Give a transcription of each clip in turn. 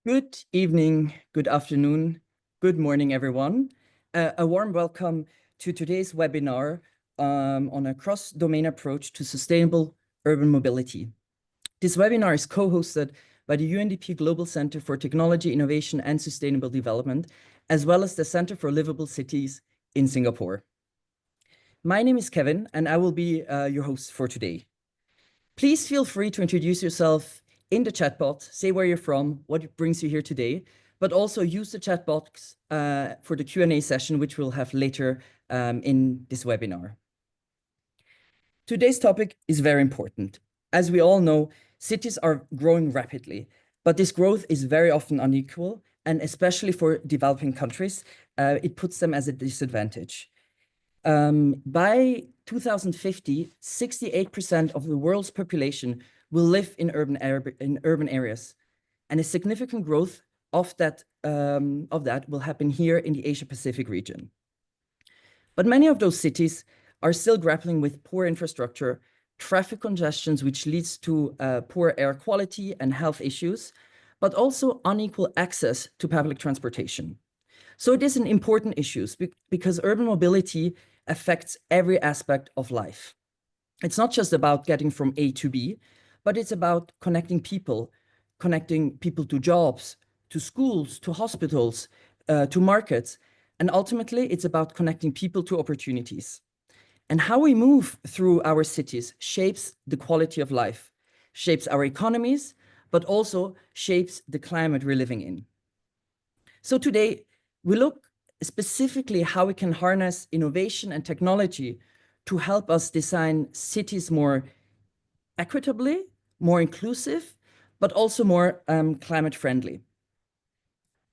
Good evening, good afternoon, good morning, everyone. A warm welcome to today's webinar on a cross-domain approach to sustainable urban mobility. This webinar is co-hosted by the UNDP Global Center for Technology, Innovation and Sustainable Development, as well as the Center for Livable Cities in Singapore. My name is Kevin, and I will be your host for today. Please feel free to introduce yourself in the chat box, say where you're from, what brings you here today, but also use the chat box for the Q&A session, which we'll have later in this webinar. Today's topic is very important. As we all know, cities are growing rapidly, but this growth is very often unequal, and especially for developing countries, it puts them at a disadvantage. By 2050, 68% of the world's population will live in urban areas, and a significant growth of that will happen here in the Asia-Pacific region. But many of those cities are still grappling with poor infrastructure, traffic congestions, which leads to poor air quality and health issues, but also unequal access to public transportation. So it is an important issue because urban mobility affects every aspect of life. It's not just about getting from A to B, but it's about connecting people to jobs, to schools, to hospitals, to markets. And ultimately, it's about connecting people to opportunities. And how we move through our cities shapes the quality of life, shapes our economies, but also shapes the climate we're living in. So today, we look specifically how we can harness innovation and technology to help us design cities more equitably, more inclusive, but also more climate friendly.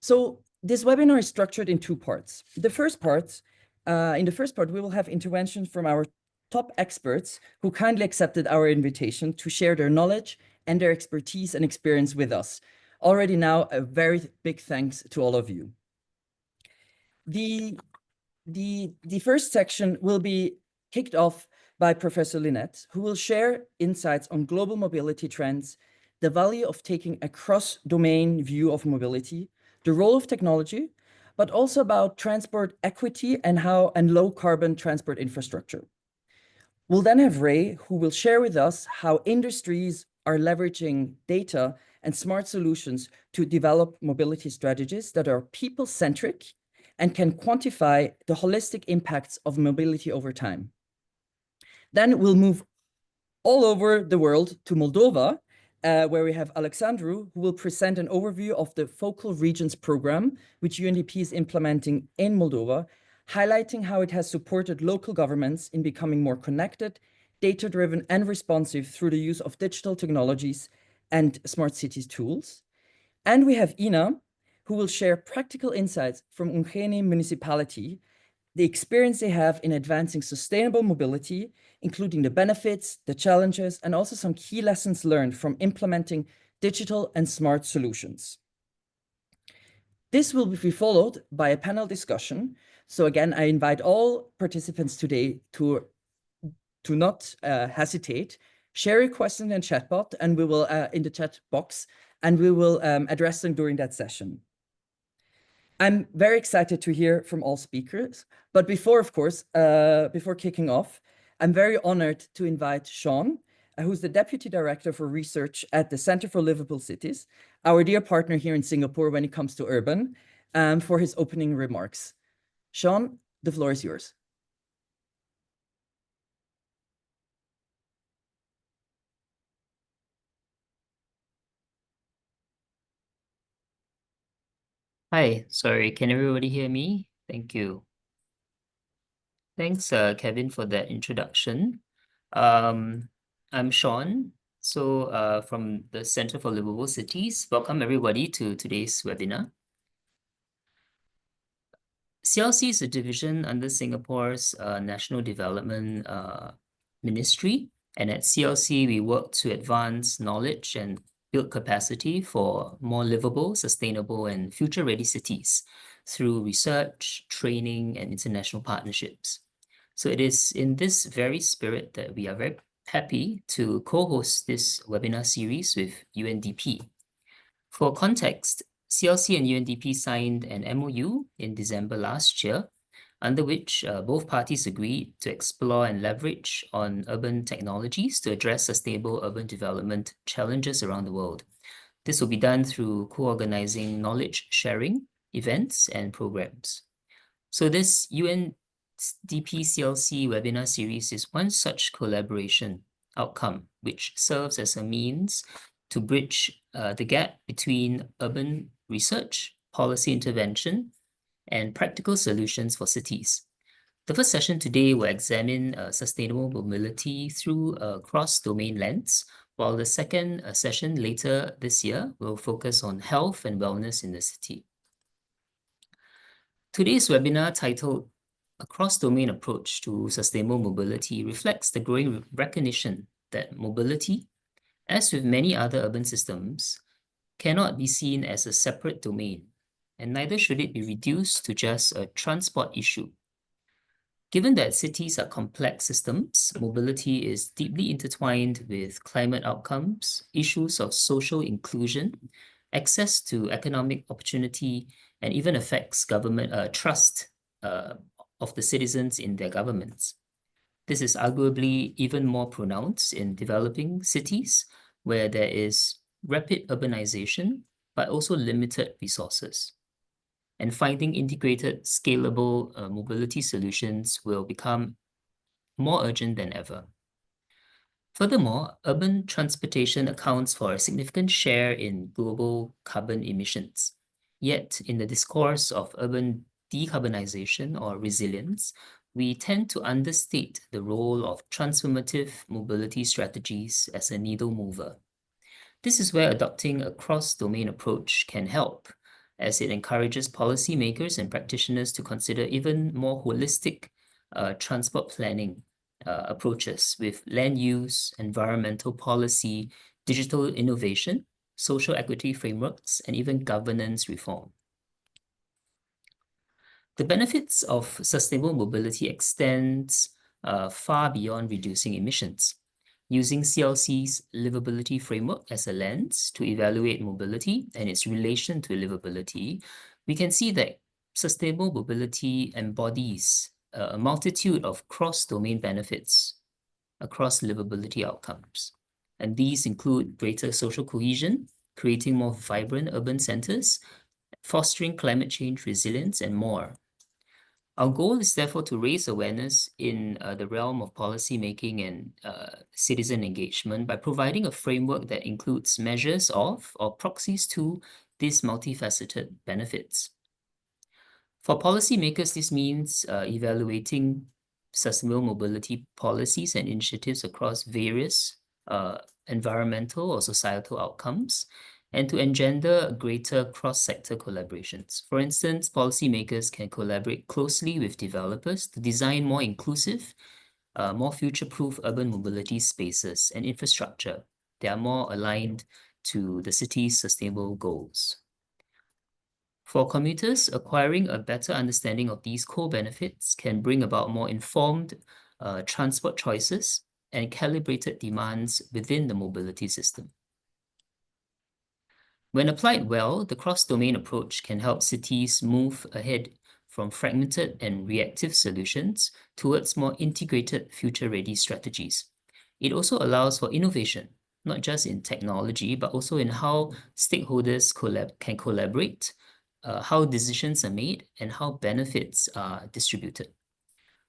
So this webinar is structured in two parts. In the first part, we will have interventions from our top experts who kindly accepted our invitation to share their knowledge and their expertise and experience with us. Already now, a very big thanks to all of you. The first section will be kicked off by Professor Lynette, who will share insights on global mobility trends, the value of taking a cross-domain view of mobility, the role of technology, but also about transport equity and low-carbon transport infrastructure. We'll then have Ray, who will share with us how industries are leveraging data and smart solutions to develop mobility strategies that are people-centric and can quantify the holistic impacts of mobility over time. Then we'll move all over the world to Moldova, where we have Alexandru, who will present an overview of the Focal Regions program, which UNDP is implementing in Moldova, highlighting how it has supported local governments in becoming more connected, data-driven, and responsive through the use of digital technologies and smart cities tools. And we have Ina, who will share practical insights from Ungheni Municipality, the experience they have in advancing sustainable mobility, including the benefits, the challenges, and also some key lessons learned from implementing digital and smart solutions. This will be followed by a panel discussion. So again, I invite all participants today to not hesitate, share your questions in chat bot, and we will in the chat box, and we will address them during that session. I'm very excited to hear from all speakers, but before kicking off, I'm very honored to invite Sean, who's the Deputy Director for Research at the Center for Livable Cities, our dear partner here in Singapore when it comes to urban, for his opening remarks. Sean, the floor is yours. Hi, sorry, can everybody hear me? Thank you. Thanks, Kevin, for that introduction. I'm Sean, from the Center for Livable Cities. Welcome everybody to today's webinar. CLC is a division under Singapore's National Development Ministry, and at CLC we work to advance knowledge and build capacity for more livable, sustainable, and future-ready cities through research, training, and international partnerships. So it is in this very spirit that we are very happy to co-host this webinar series with UNDP. For context, CLC and UNDP signed an MOU in December last year, under which both parties agreed to explore and leverage on urban technologies to address sustainable urban development challenges around the world. This will be done through co-organizing knowledge sharing, events, and programs. So this UNDP CLC webinar series is one such collaboration outcome, which serves as a means to bridge the gap between urban research, policy intervention, and practical solutions for cities. The first session today will examine sustainable mobility through a cross-domain lens, while the second session later this year will focus on health and wellness in the city. Today's webinar, titled A Cross-Domain Approach to Sustainable Mobility, reflects the growing recognition that mobility, as with many other urban systems, cannot be seen as a separate domain, and neither should it be reduced to just a transport issue. Given that cities are complex systems, mobility is deeply intertwined with climate outcomes, issues of social inclusion, access to economic opportunity, and even affects government trust of the citizens in their governments. This is arguably even more pronounced in developing cities, where there is rapid urbanization, but also limited resources. And finding integrated, scalable mobility solutions will become more urgent than ever. Furthermore, urban transportation accounts for a significant share in global carbon emissions. Yet, in the discourse of urban decarbonization or resilience, we tend to understate the role of transformative mobility strategies as a needle mover. This is where adopting a cross-domain approach can help, as it encourages policymakers and practitioners to consider even more holistic transport planning approaches with land use, environmental policy, digital innovation, social equity frameworks, and even governance reform. The benefits of sustainable mobility extends far beyond reducing emissions. Using CLC's livability framework as a lens to evaluate mobility and its relation to livability, we can see that sustainable mobility embodies a multitude of cross-domain benefits across livability outcomes. And these include greater social cohesion, creating more vibrant urban centers, fostering climate change resilience, and more. Our goal is therefore to raise awareness in the realm of policymaking and citizen engagement by providing a framework that includes measures of or proxies to these multifaceted benefits. For policymakers, this means evaluating sustainable mobility policies and initiatives across various environmental or societal outcomes, and to engender greater cross-sector collaborations. For instance, policymakers can collaborate closely with developers to design more inclusive, more future-proof urban mobility spaces and infrastructure that are more aligned to the city's sustainable goals. For commuters, acquiring a better understanding of these core benefits can bring about more informed transport choices and calibrated demands within the mobility system. When applied well, the cross-domain approach can help cities move ahead from fragmented and reactive solutions towards more integrated future-ready strategies. It also allows for innovation, not just in technology, but also in how stakeholders can collaborate, how decisions are made, and how benefits are distributed.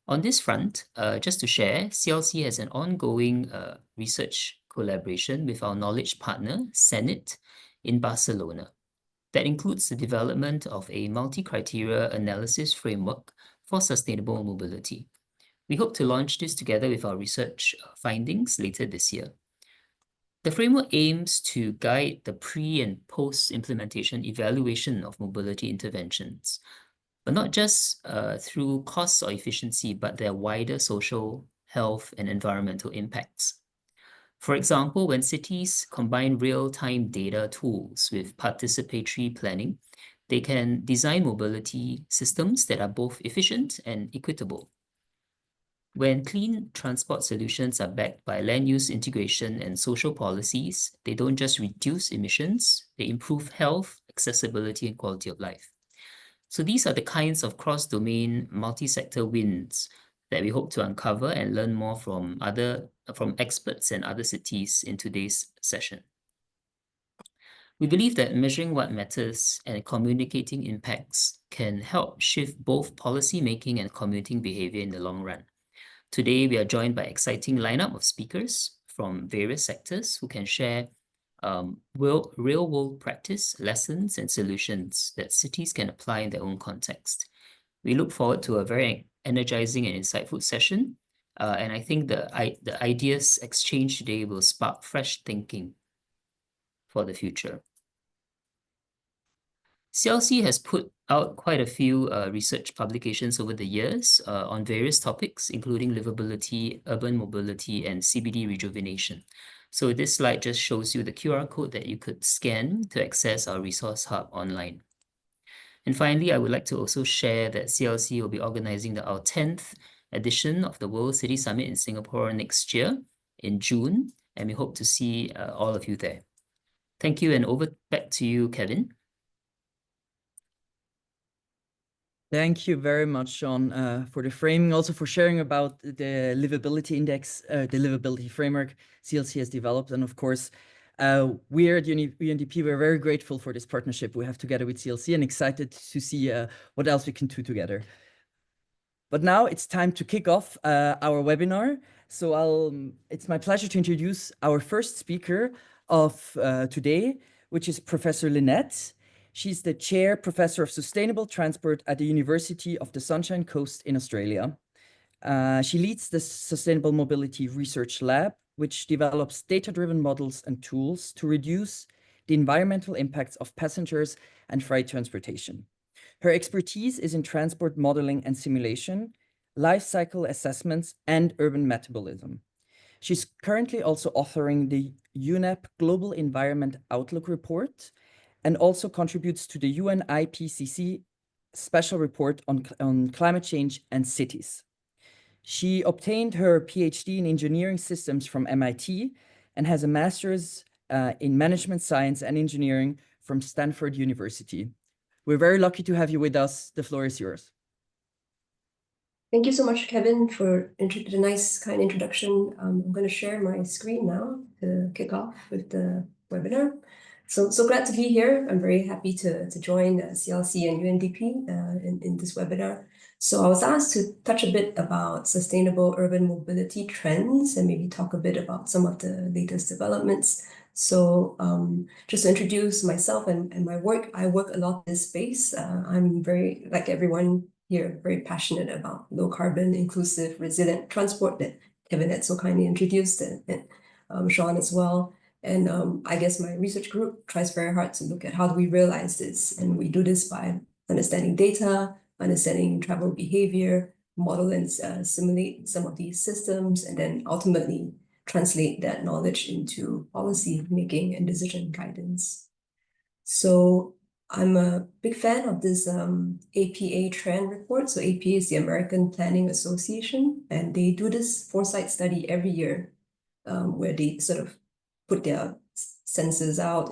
On this front, just to share, CLC has an ongoing research collaboration with our knowledge partner, Schmidt, in Barcelona. That includes the development of a multi-criteria analysis framework for sustainable mobility. We hope to launch this together with our research findings later this year. The framework aims to guide the pre- and post-implementation evaluation of mobility interventions, but not just through costs or efficiency, but their wider social, health, and environmental impacts. For example, when cities combine real-time data tools with participatory planning, they can design mobility systems that are both efficient and equitable. When clean transport solutions are backed by land use integration and social policies, they don't just reduce emissions, they improve health, accessibility, and quality of life. So these are the kinds of cross-domain, multi-sector wins that we hope to uncover and learn more from experts and other cities in today's session. We believe that measuring what matters and communicating impacts can help shift both policy making and commuting behavior in the long run. Today, we are joined by an exciting lineup of speakers from various sectors who can share real-world practice, lessons, and solutions that cities can apply in their own context. We look forward to a very energizing and insightful session, and I think the ideas exchanged today will spark fresh thinking for the future. CLC has put out quite a few research publications over the years on various topics, including livability, urban mobility, and CBD rejuvenation. So this slide just shows you the QR code that you could scan to access our resource hub online. And finally, I would like to also share that CLC will be organizing our 10th edition of the World City Summit in Singapore next year in June, and we hope to see all of you there. Thank you, and back to you, Kevin. Thank you very much, Sean, for the framing, also for sharing about the livability index, the livability framework CLC has developed. And of course, we at UNDP, we're very grateful for this partnership we have together with CLC and excited to see what else we can do together. But now it's time to kick off our webinar. So it's my pleasure to introduce our first speaker of today, which is Professor Lynette. She's the Chair Professor of Sustainable Transport at the University of the Sunshine Coast in Australia. She leads the Sustainable Mobility Research Lab, which develops data-driven models and tools to reduce the environmental impacts of passengers and freight transportation. Her expertise is in transport modeling and simulation, life cycle assessments, and urban metabolism. She's currently also authoring the UNEP Global Environment Outlook Report, and also contributes to the IPCC special report on climate change and cities. She obtained her PhD in engineering systems from MIT and has a master's in management science and engineering from Stanford University. We're very lucky to have you with us. The floor is yours. Thank you so much, Kevin, for the nice, kind introduction. I'm going to share my screen now to kick off with the webinar. So glad to be here. I'm very happy to join CLC and UNDP in this webinar. So I was asked to touch a bit about sustainable urban mobility trends and maybe talk a bit about some of the latest developments. So just to introduce myself and my work, I work a lot in this space. I'm very, like everyone here, very passionate about low carbon, inclusive, resilient transport that Kevin had so kindly introduced, and Sean as well. And I guess my research group tries very hard to look at how do we realize this. And we do this by understanding data, understanding travel behavior, model and simulate some of these systems, and then ultimately translate that knowledge into policy making and decision guidance. So I'm a big fan of this APA trend report. So APA is the American Planning Association, and they do this foresight study every year where they sort of put their senses out,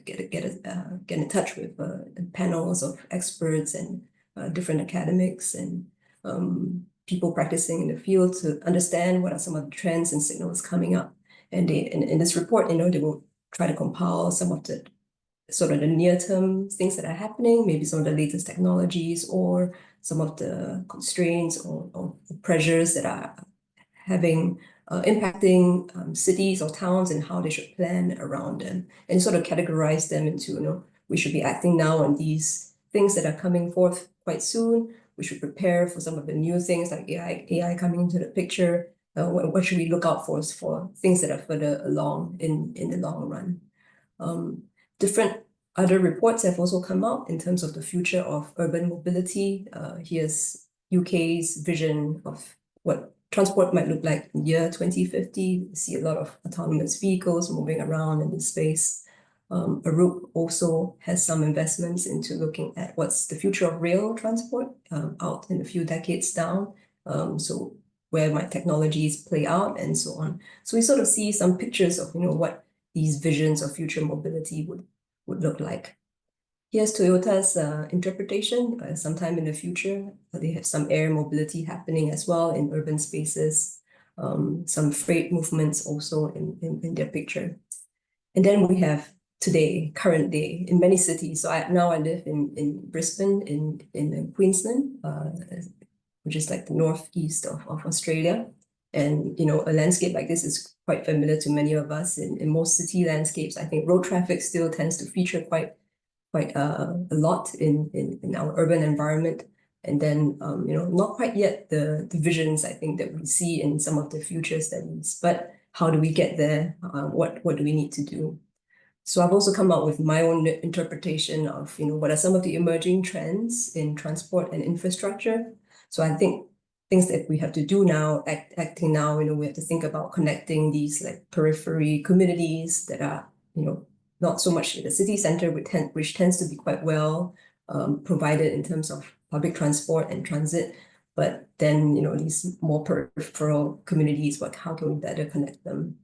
get in touch with panels of experts and different academics and people practicing in the field to understand what are some of the trends and signals coming up. And they, in this report, they will try to compile some of the sort of the near-term things that are happening, maybe some of the latest technologies or some of the constraints or pressures that are having impacting cities or towns and how they should plan around them, and sort of categorize them into, we should be acting now on these things that are coming forth quite soon. We should prepare for some of the new things like AI coming into the picture. What should we look out for things that are further along in the long run? Different other reports have also come out in terms of the future of urban mobility. Here's UK's vision of what transport might look like in the year 2050. We see a lot of autonomous vehicles moving around in this space. Arup also has some investments into looking at what's the future of rail transport out in a few decades down. So where might technologies play out and so on. So we sort of see some pictures of what these visions of future mobility would look like. Here's Toyota's interpretation. Sometime in the future, they have some air mobility happening as well in urban spaces. Some freight movements also in their picture. And then we have today, current day, in many cities. So now I live in Brisbane, in Queensland, which is like the northeast of Australia. And, you know, a landscape like this is quite familiar to many of us. In most city landscapes, I think road traffic still tends to feature quite a lot in our urban environment. And then, you know, not quite yet the visions, I think, that we see in some of the future studies. But how do we get there? What do we need to do? So I've also come up with my own interpretation of, you know, what are some of the emerging trends in transport and infrastructure. So I think things that we have to do now, acting now, you know, we have to think about connecting these like periphery communities that are, you know, not so much in the city center, which tends to be quite well provided in terms of public transport and transit. But then, you know, these more peripheral communities, how can we better connect them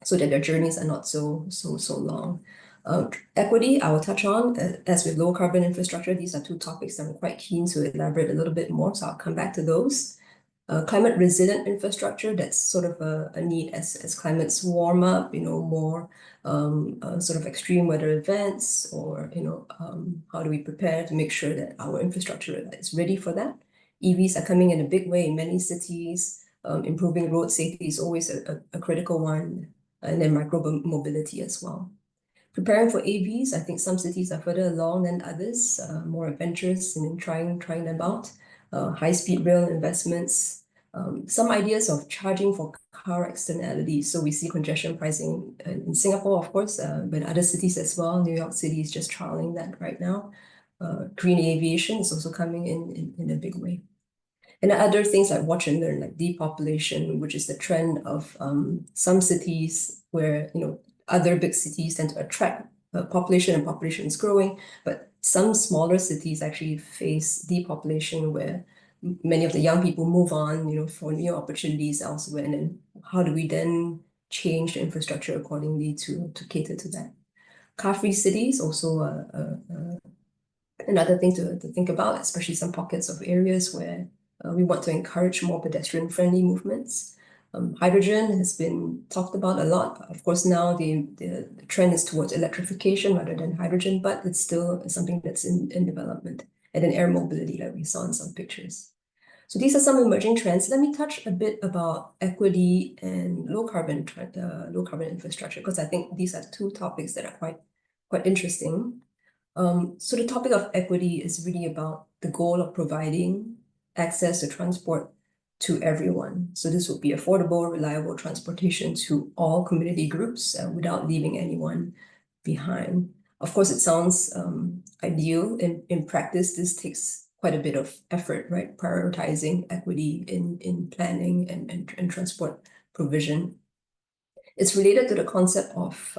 so that their journeys are not so long? Equity, I will touch on. As with low carbon infrastructure, these are two topics I'm quite keen to elaborate a little bit more, so I'll come back to those. Climate resilient infrastructure, that's sort of a need as climates warm up, you know, more sort of extreme weather events, or, you know, how do we prepare to make sure that our infrastructure is ready for that? EVs are coming in a big way in many cities. Improving road safety is always a critical one, and then micro mobility as well. Preparing for AVs, I think some cities are further along than others, more adventurous in trying them out. High-speed rail investments, some ideas of charging for car externalities. So we see congestion pricing in Singapore, of course, but other cities as well. New York City is just trialing that right now. Green aviation is also coming in a big way. And other things like watch and learn, like depopulation, which is the trend of some cities where, you know, other big cities tend to attract population, and population is growing, but some smaller cities actually face depopulation where many of the young people move on, you know, for new opportunities elsewhere. And then how do we then change the infrastructure accordingly to cater to that? Car-free cities also another thing to think about, especially some pockets of areas where we want to encourage more pedestrian-friendly movements. Hydrogen has been talked about a lot. Of course, now the trend is towards electrification rather than hydrogen, but it's still something that's in development. And then air mobility, like we saw in some pictures. So these are some emerging trends. Let me touch a bit about equity and low carbon infrastructure, because I think these are two topics that are quite interesting. So the topic of equity is really about the goal of providing access to transport to everyone. So this would be affordable, reliable transportation to all community groups without leaving anyone behind. Of course, it sounds ideal. In practice, this takes quite a bit of effort, right? Prioritizing equity in planning and transport provision. It's related to the concept of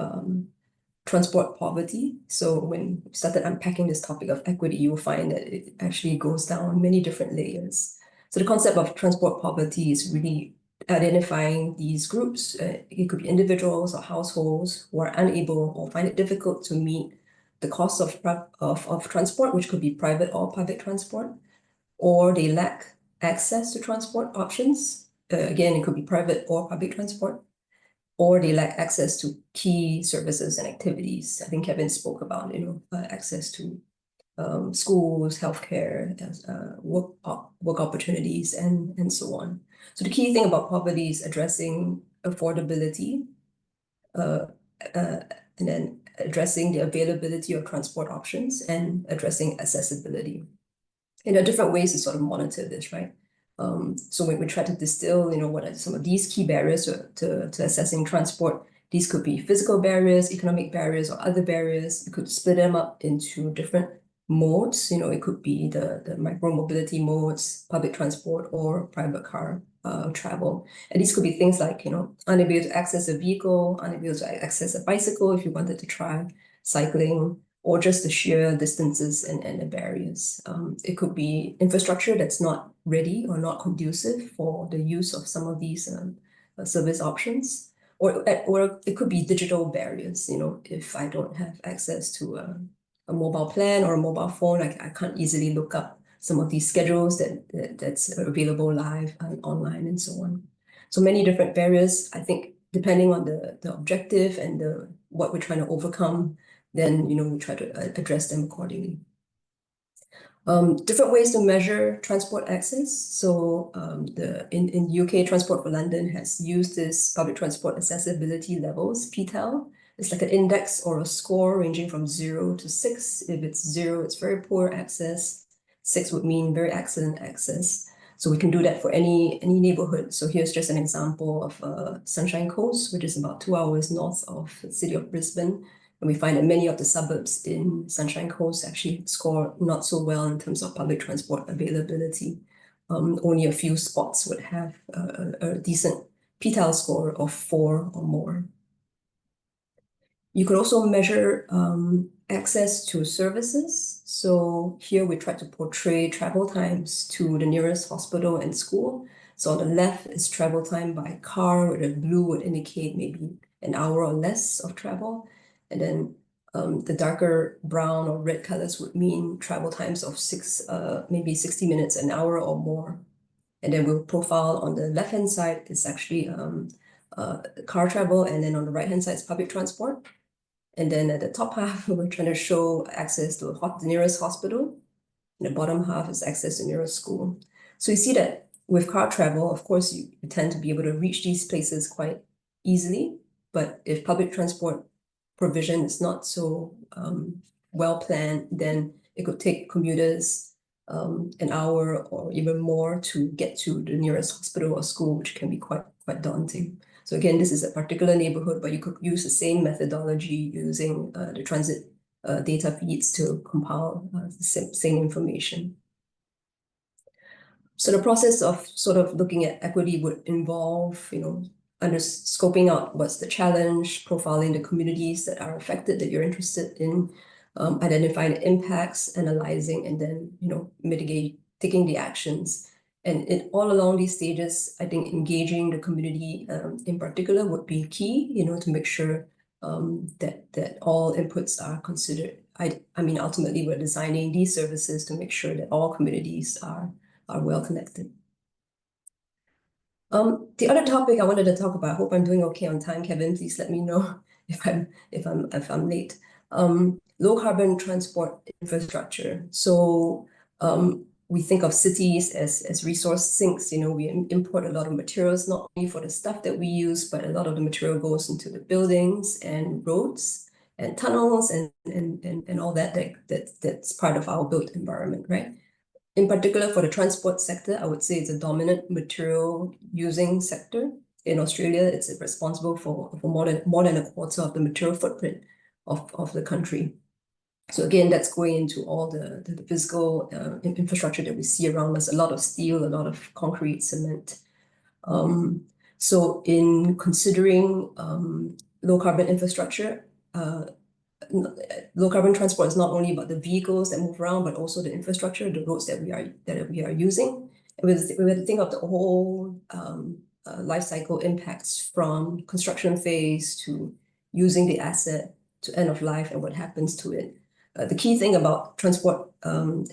transport poverty. So when we started unpacking this topic of equity, you will find that it actually goes down many different layers. So the concept of transport poverty is really identifying these groups. It could be individuals or households who are unable or find it difficult to meet the cost of transport, which could be private or public transport, or they lack access to transport options. Again, it could be private or public transport, or they lack access to key services and activities. I think Kevin spoke about, you know, access to schools, healthcare, work opportunities, and so on. So the key thing about poverty is addressing affordability, and then addressing the availability of transport options and addressing accessibility. And there are different ways to sort of monitor this, right? So when we try to distill, you know, what are some of these key barriers to assessing transport, these could be physical barriers, economic barriers, or other barriers. You could split them up into different modes. You know, it could be the micro mobility modes, public transport, or private car travel. And these could be things like, you know, unable to access a vehicle, unable to access a bicycle if you wanted to try cycling, or just the sheer distances and the barriers. It could be infrastructure that's not ready or not conducive for the use of some of these service options, or it could be digital barriers. You know, if I don't have access to a mobile plan or a mobile phone, I can't easily look up some of these schedules that's available live and online and so on. So many different barriers, I think, depending on the objective and what we're trying to overcome, then we try to address them accordingly. Different ways to measure transport access. So in UK, Transport for London has used this public transport accessibility levels, PTAL. It's like an index or a score ranging from 0 to 6. If it's 0, it's very poor access. 6 would mean very excellent access. So we can do that for any neighborhood. So here's just an example of Sunshine Coast, which is about 2 hours north of the city of Brisbane. And we find that many of the suburbs in Sunshine Coast actually score not so well in terms of public transport availability. Only a few spots would have a decent PTAL score of 4 or more. You could also measure access to services. So here we try to portray travel times to the nearest hospital and school. So on the left is travel time by car, where the blue would indicate maybe an hour or less of travel. And then the darker brown or red colors would mean travel times of maybe 60 minutes, an hour or more. And then we'll profile on the left-hand side is actually car travel, and then on the right-hand side is public transport. And then at the top half, we're trying to show access to the nearest hospital. And the bottom half is access to the nearest school. So you see that with car travel, of course, you tend to be able to reach these places quite easily. But if public transport provision is not so well planned, then it could take commuters an hour or even more to get to the nearest hospital or school, which can be quite daunting. So again, this is a particular neighborhood, but you could use the same methodology using the transit data feeds to compile the same information. So the process of sort of looking at equity would involve, scoping out what's the challenge, profiling the communities that are affected that you're interested in, identifying the impacts, analyzing, and then, taking the actions. And all along these stages, I think engaging the community in particular would be key, to make sure that all inputs are considered. I mean, ultimately, we're designing these services to make sure that all communities are well connected. The other topic I wanted to talk about, I hope I'm doing okay on time, Kevin. Please let me know if I'm late. Low carbon transport infrastructure. So we think of cities as resource sinks. We import a lot of materials, not only for the stuff that we use, but a lot of the material goes into the buildings and roads and tunnels and all that's part of our built environment, right? In particular, for the transport sector, I would say it's a dominant material using sector. In Australia, it's responsible for more than a quarter of the material footprint of the country. So again, that's going into all the physical infrastructure that we see around us, a lot of steel, a lot of concrete, cement. So in considering low carbon infrastructure, low carbon transport is not only about the vehicles that move around, but also the infrastructure, the roads that we are using. We have to think of the whole life cycle impacts from construction phase to using the asset to end of life and what happens to it. The key thing about transport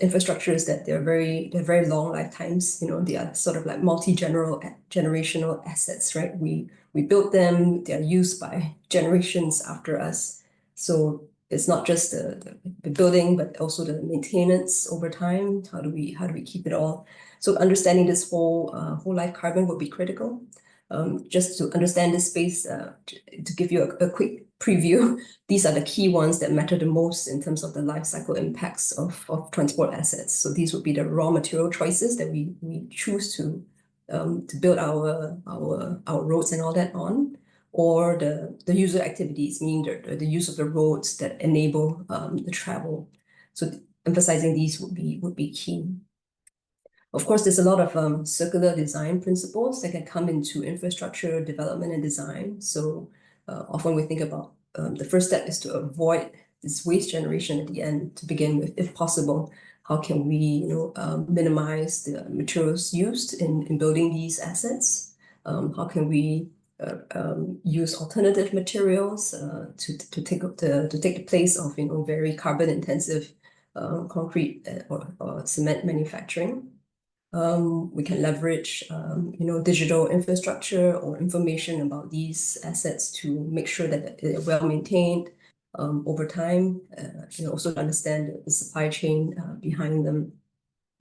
infrastructure is that they're very long lifetimes. They are sort of like generational assets, right? We built them; they are used by generations after us. So it's not just the building, but also the maintenance over time. How do we keep it all? So understanding this whole life carbon would be critical. Just to understand this space, to give you a quick preview, these are the key ones that matter the most in terms of the life cycle impacts of transport assets. So these would be the raw material choices that we choose to build our roads and all that on, or the user activities, meaning the use of the roads that enable the travel. So emphasizing these would be key. Of course, there's a lot of circular design principles that can come into infrastructure development and design. So often we think about the first step is to avoid this waste generation at the end to begin with, if possible. How can we, minimize the materials used in building these assets? How can we use alternative materials to take the place of very carbon intensive concrete or cement manufacturing. We can leverage digital infrastructure or information about these assets to make sure that they're well maintained over time, also to understand the supply chain behind them.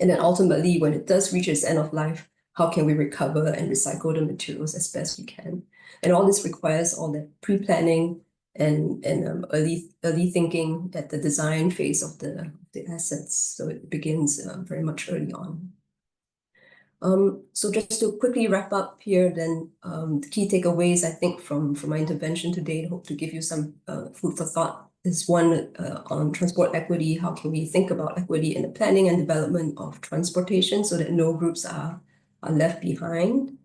And then ultimately, when it does reach its end of life, how can we recover and recycle the materials as best we can? And all this requires all the pre-planning and early thinking at the design phase of the assets. So it begins very much early on. So just to quickly wrap up here, then the key takeaways, I think, from my intervention today, hope to give you some food for thought, is one on transport equity. How can we think about equity in the planning and development of transportation so that no groups are left behind?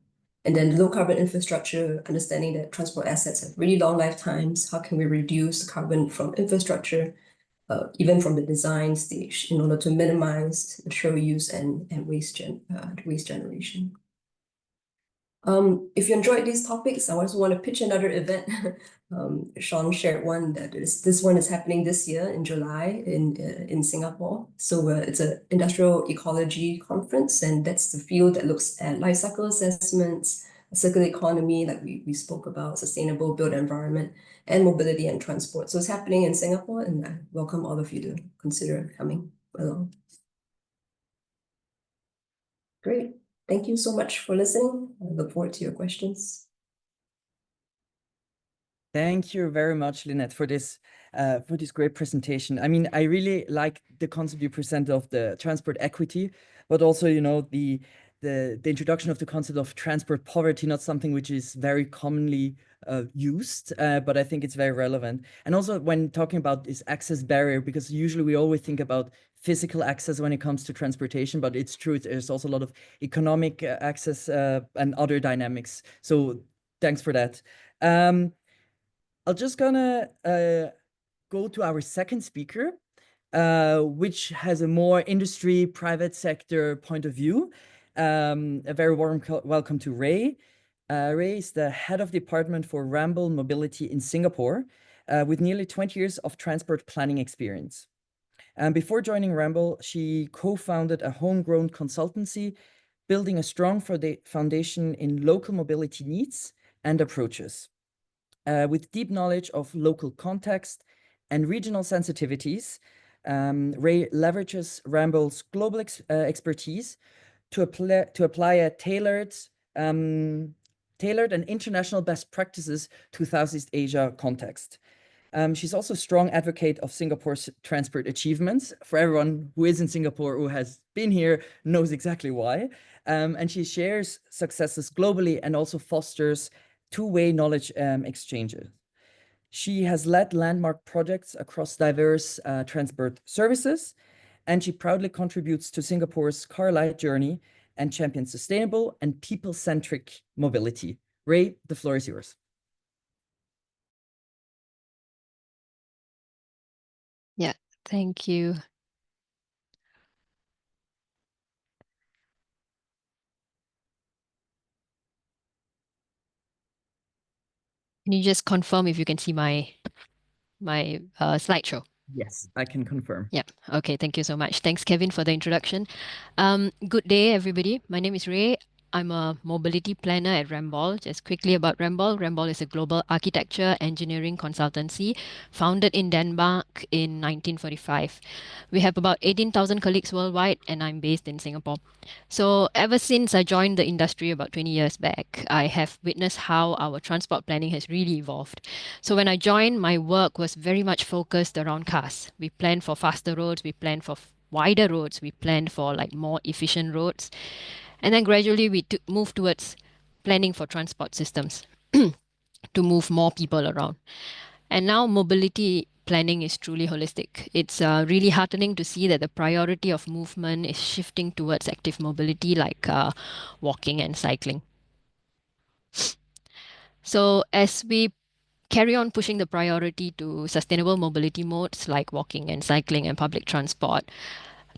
And then low carbon infrastructure, understanding that transport assets have really long lifetimes. How can we reduce carbon from infrastructure, even from the design stage, in order to minimize material use and waste generation? If you enjoyed these topics, I also want to pitch another event. Sean shared one that this one is happening this year in July in Singapore. So it's an industrial ecology conference, and that's the field that looks at life cycle assessments, circular economy, like we spoke about, sustainable built environment, and mobility and transport. So it's happening in Singapore, and I welcome all of you to consider coming along. Great. Thank you so much for listening. I look forward to your questions. Thank you very much, Lynette, for this great presentation. I mean, I really like the concept you presented of the transport equity, but also, the introduction of the concept of transport poverty, not something which is very commonly used, but I think it's very relevant. And also when talking about this access barrier, because usually we always think about physical access when it comes to transportation, but it's true, there's also a lot of economic access and other dynamics. So thanks for that. I'm just gonna go to our second speaker, which has a more industry, private sector point of view. A very warm welcome to Ray. Ray is the head of department for Ramble Mobility in Singapore, with nearly 20 years of transport planning experience. Before joining Ramble, she co-founded a homegrown consultancy, building a strong foundation in local mobility needs and approaches. With deep knowledge of local context and regional sensitivities, Ray leverages Ramble's global expertise to apply a tailored and international best practices to Southeast Asia context. She's also a strong advocate of Singapore's transport achievements. For everyone who is in Singapore, who has been here, knows exactly why. And she shares successes globally and also fosters two-way knowledge exchanges. She has led landmark projects across diverse transport services, and she proudly contributes to Singapore's car light journey and champions sustainable and people-centric mobility. Ray, the floor is yours. Yeah, thank you. Can you just confirm if you can see my slideshow? Yes, I can confirm. Yeah, okay, thank you so much. Thanks, Kevin, for the introduction. Good day, everybody. My name is Ray. I'm a mobility planner at Ramble. Just quickly about Ramble. Ramble is a global architecture engineering consultancy founded in Denmark in 1945. We have about 18,000 colleagues worldwide, and I'm based in Singapore. So ever since I joined the industry about 20 years back, I have witnessed how our transport planning has really evolved. So when I joined, my work was very much focused around cars. We planned for faster roads, we planned for wider roads, we planned for more efficient roads. And then gradually we moved towards planning for transport systems to move more people around. And now mobility planning is truly holistic. It's really heartening to see that the priority of movement is shifting towards active mobility like walking and cycling. So as we carry on pushing the priority to sustainable mobility modes like walking and cycling and public transport,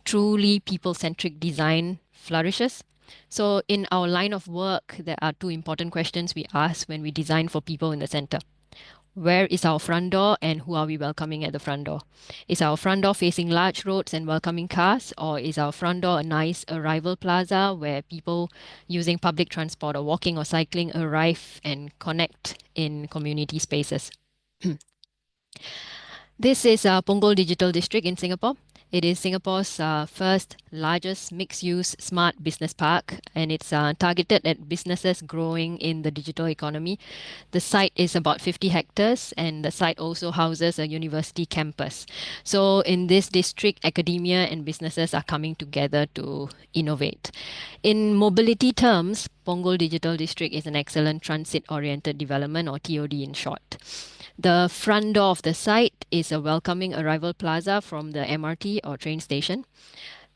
truly people-centric design flourishes. So in our line of work, there are two important questions we ask when we design for people in the center. Where is our front door and who are we welcoming at the front door? Is our front door facing large roads and welcoming cars, or is our front door a nice arrival plaza where people using public transport or walking or cycling arrive and connect in community spaces? This is Punggol Digital District in Singapore. It is Singapore's first largest mixed-use smart business park, and it's targeted at businesses growing in the digital economy. The site is about 50 hectares, and the site also houses a university campus. So in this district, academia and businesses are coming together to innovate. In mobility terms, Punggol Digital District is an excellent transit-oriented development, or TOD in short. The front door of the site is a welcoming arrival plaza from the MRT or train station.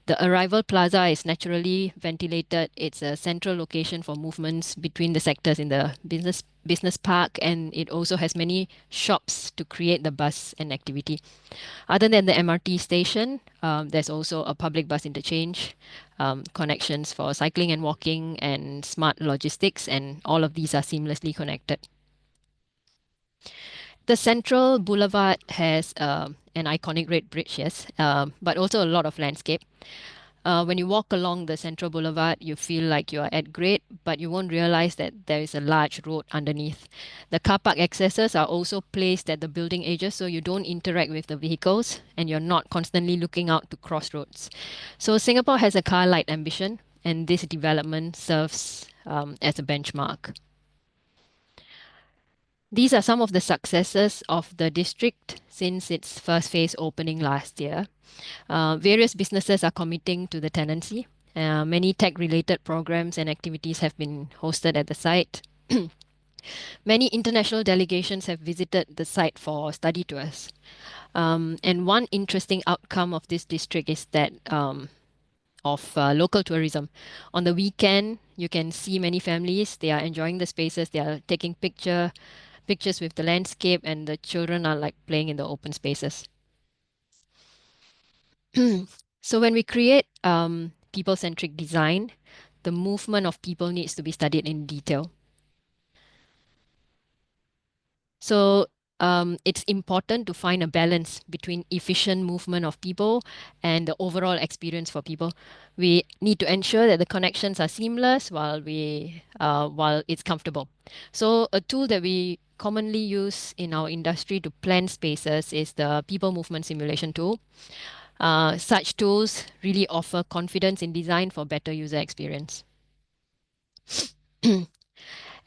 The arrival plaza is naturally ventilated. It's a central location for movements between the sectors in the business park, and it also has many shops to create the buzz and activity. Other than the MRT station, there's also a public bus interchange, connections for cycling and walking, and smart logistics, and all of these are seamlessly connected. The central boulevard has an iconic red bridge, yes, but also a lot of landscape. When you walk along the central boulevard, you feel like you are at grade, but you won't realize that there is a large road underneath. The car park accesses are also placed at the building edges, so you don't interact with the vehicles and you're not constantly looking out to cross roads. So Singapore has a car light ambition, and this development serves as a benchmark. These are some of the successes of the district since its first phase opening last year. Various businesses are committing to the tenancy. Many tech-related programs and activities have been hosted at the site. Many international delegations have visited the site for study tours. And one interesting outcome of this district is that of local tourism. On the weekend, you can see many families. They are enjoying the spaces. They are taking pictures with the landscape, and the children are like playing in the open spaces. So when we create people-centric design, the movement of people needs to be studied in detail. So it's important to find a balance between efficient movement of people and the overall experience for people. We need to ensure that the connections are seamless while it's comfortable. So a tool that we commonly use in our industry to plan spaces is the people movement simulation tool. Such tools really offer confidence in design for better user experience.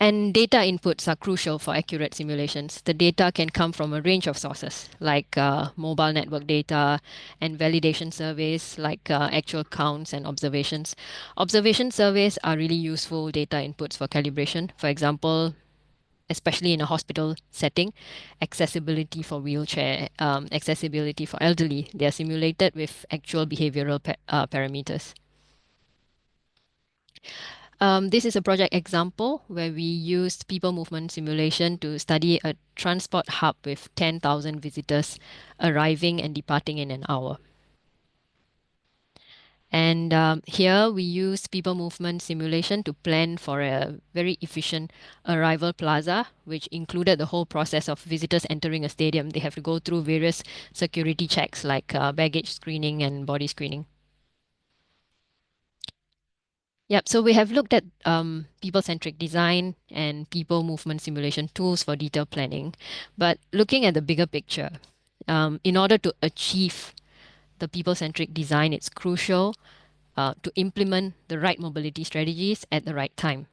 And data inputs are crucial for accurate simulations. The data can come from a range of sources, like mobile network data and validation surveys, like actual counts and observations. Observation surveys are really useful data inputs for calibration. For example, especially in a hospital setting, accessibility for wheelchair, accessibility for elderly, they are simulated with actual behavioral parameters. This is a project example where we used people movement simulation to study a transport hub with 10,000 visitors arriving and departing in an hour. And here we use people movement simulation to plan for a very efficient arrival plaza, which included the whole process of visitors entering a stadium. They have to go through various security checks like baggage screening and body screening. Yep, so we have looked at people-centric design and people movement simulation tools for detailed planning. But looking at the bigger picture, in order to achieve the people-centric design, it's crucial to implement the right mobility strategies at the right time.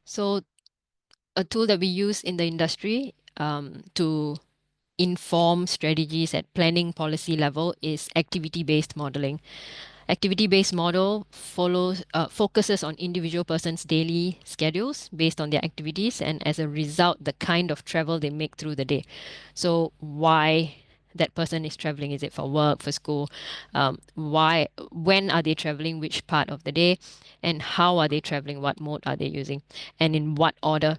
So a tool that we use in the industry to inform strategies at planning policy level is activity-based modeling. Activity-based model focuses on individual persons' daily schedules based on their activities, and as a result, the kind of travel they make through the day. So why that person is traveling? Is it for work, for school? When are they traveling? Which part of the day? And how are they traveling? What mode are they using? And in what order?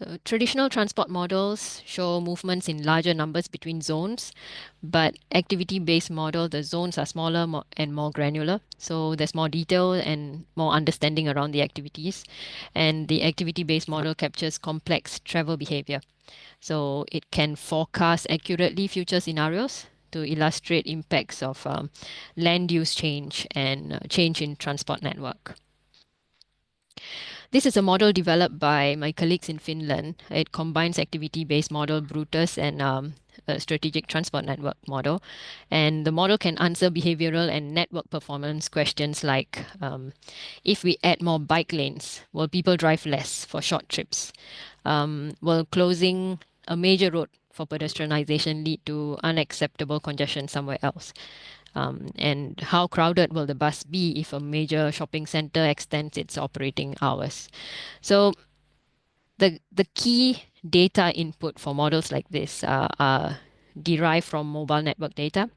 So traditional transport models show movements in larger numbers between zones, but activity-based model, the zones are smaller and more granular. So there's more detail and more understanding around the activities. And the activity-based model captures complex travel behavior. So it can forecast accurately future scenarios to illustrate impacts of land use change and change in transport network. This is a model developed by my colleagues in Finland. It combines activity-based model Brutus and a strategic transport network model. And the model can answer behavioral and network performance questions like, if we add more bike lanes, will people drive less for short trips? Will closing a major road for pedestrianization lead to unacceptable congestion somewhere else? And how crowded will the bus be if a major shopping center extends its operating hours? So the key data input for models like this are derived from mobile network data,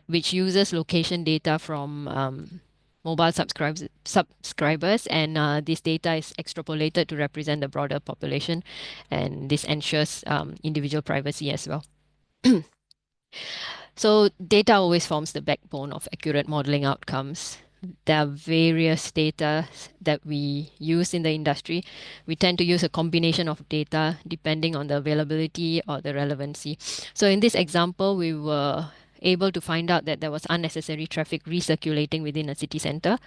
which uses location data from mobile subscribers, and this data is extrapolated to represent the broader population, and this ensures individual privacy as well. So data always forms the backbone of accurate modeling outcomes. There are various data that we use in the industry. We tend to use a combination of data depending on the availability or the relevancy. So in this example, we were able to find out that there was unnecessary traffic recirculating within a city center.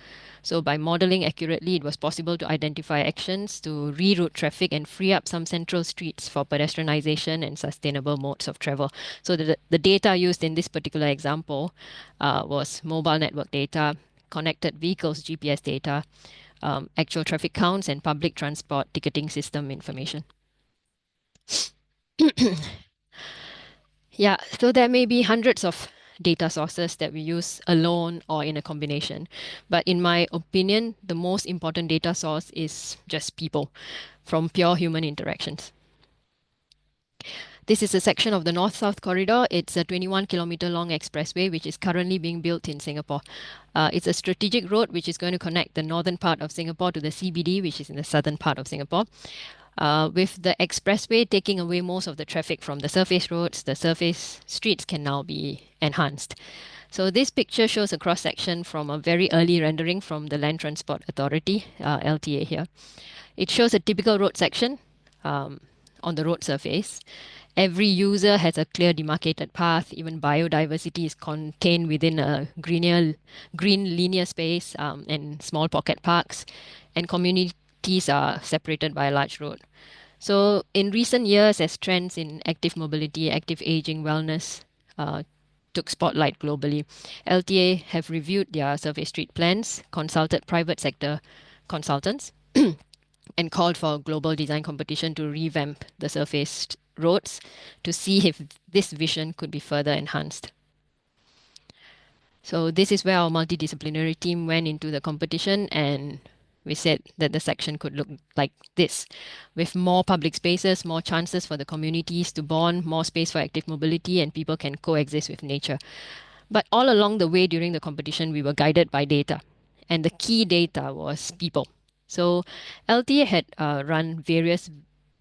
So by modeling accurately, it was possible to identify actions to reroute traffic and free up some central streets for pedestrianization and sustainable modes of travel. So the data used in this particular example was mobile network data, connected vehicles GPS data, actual traffic counts, and public transport ticketing system information. Yeah, so there may be hundreds of data sources that we use alone or in a combination. But in my opinion, the most important data source is just people from pure human interactions. This is a section of the North-South Corridor. It's a 21-kilometer long expressway, which is currently being built in Singapore. It's a strategic road which is going to connect the northern part of Singapore to the CBD, which is in the southern part of Singapore. With the expressway taking away most of the traffic from the surface roads, the surface streets can now be enhanced. So this picture shows a cross-section from a very early rendering from the Land Transport Authority, LTA here. It shows a typical road section on the road surface. Every user has a clear demarcated path. Even biodiversity is contained within a green linear space and small pocket parks. And communities are separated by a large road. So in recent years, as trends in active mobility, active aging, wellness took spotlight globally, LTA have reviewed their surface street plans, consulted private sector consultants, and called for a global design competition to revamp the surfaced roads to see if this vision could be further enhanced. So this is where our multidisciplinary team went into the competition, and we said that the section could look like this, with more public spaces, more chances for the communities to bond, more space for active mobility, and people can coexist with nature. But all along the way during the competition, we were guided by data, and the key data was people. So LTA had run various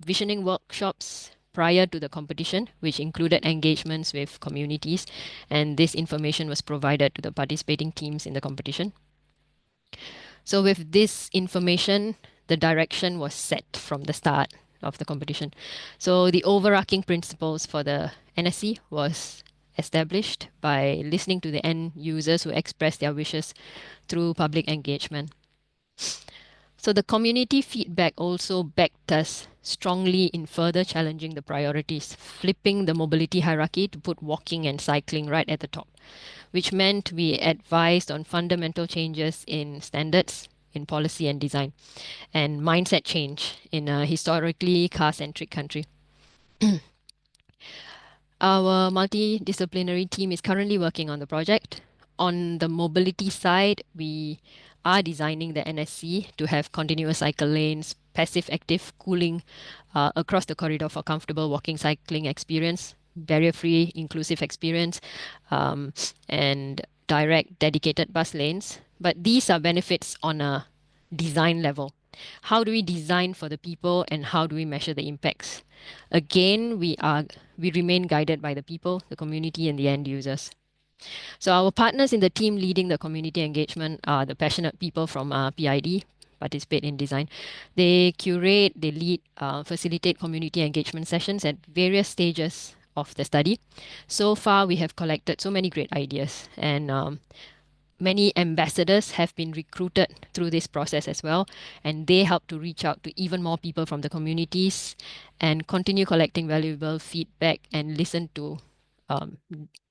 visioning workshops prior to the competition, which included engagements with communities, and this information was provided to the participating teams in the competition. So with this information, the direction was set from the start of the competition. So the overarching principles for the NSC was established by listening to the end users who expressed their wishes through public engagement. So the community feedback also backed us strongly in further challenging the priorities, flipping the mobility hierarchy to put walking and cycling right at the top, which meant we advised on fundamental changes in standards, in policy and design, and mindset change in a historically car-centric country. Our multidisciplinary team is currently working on the project. On the mobility side, we are designing the NSC to have continuous cycle lanes, passive active cooling across the corridor for comfortable walking cycling experience, barrier-free inclusive experience, and direct dedicated bus lanes. But these are benefits on a design level. How do we design for the people, and how do we measure the impacts? Again, we remain guided by the people, the community, and the end users. So our partners in the team leading the community engagement are the passionate people from PID, Participate in Design. They curate, they lead, facilitate community engagement sessions at various stages of the study. So far, we have collected so many great ideas, and many ambassadors have been recruited through this process as well, and they help to reach out to even more people from the communities and continue collecting valuable feedback and listen to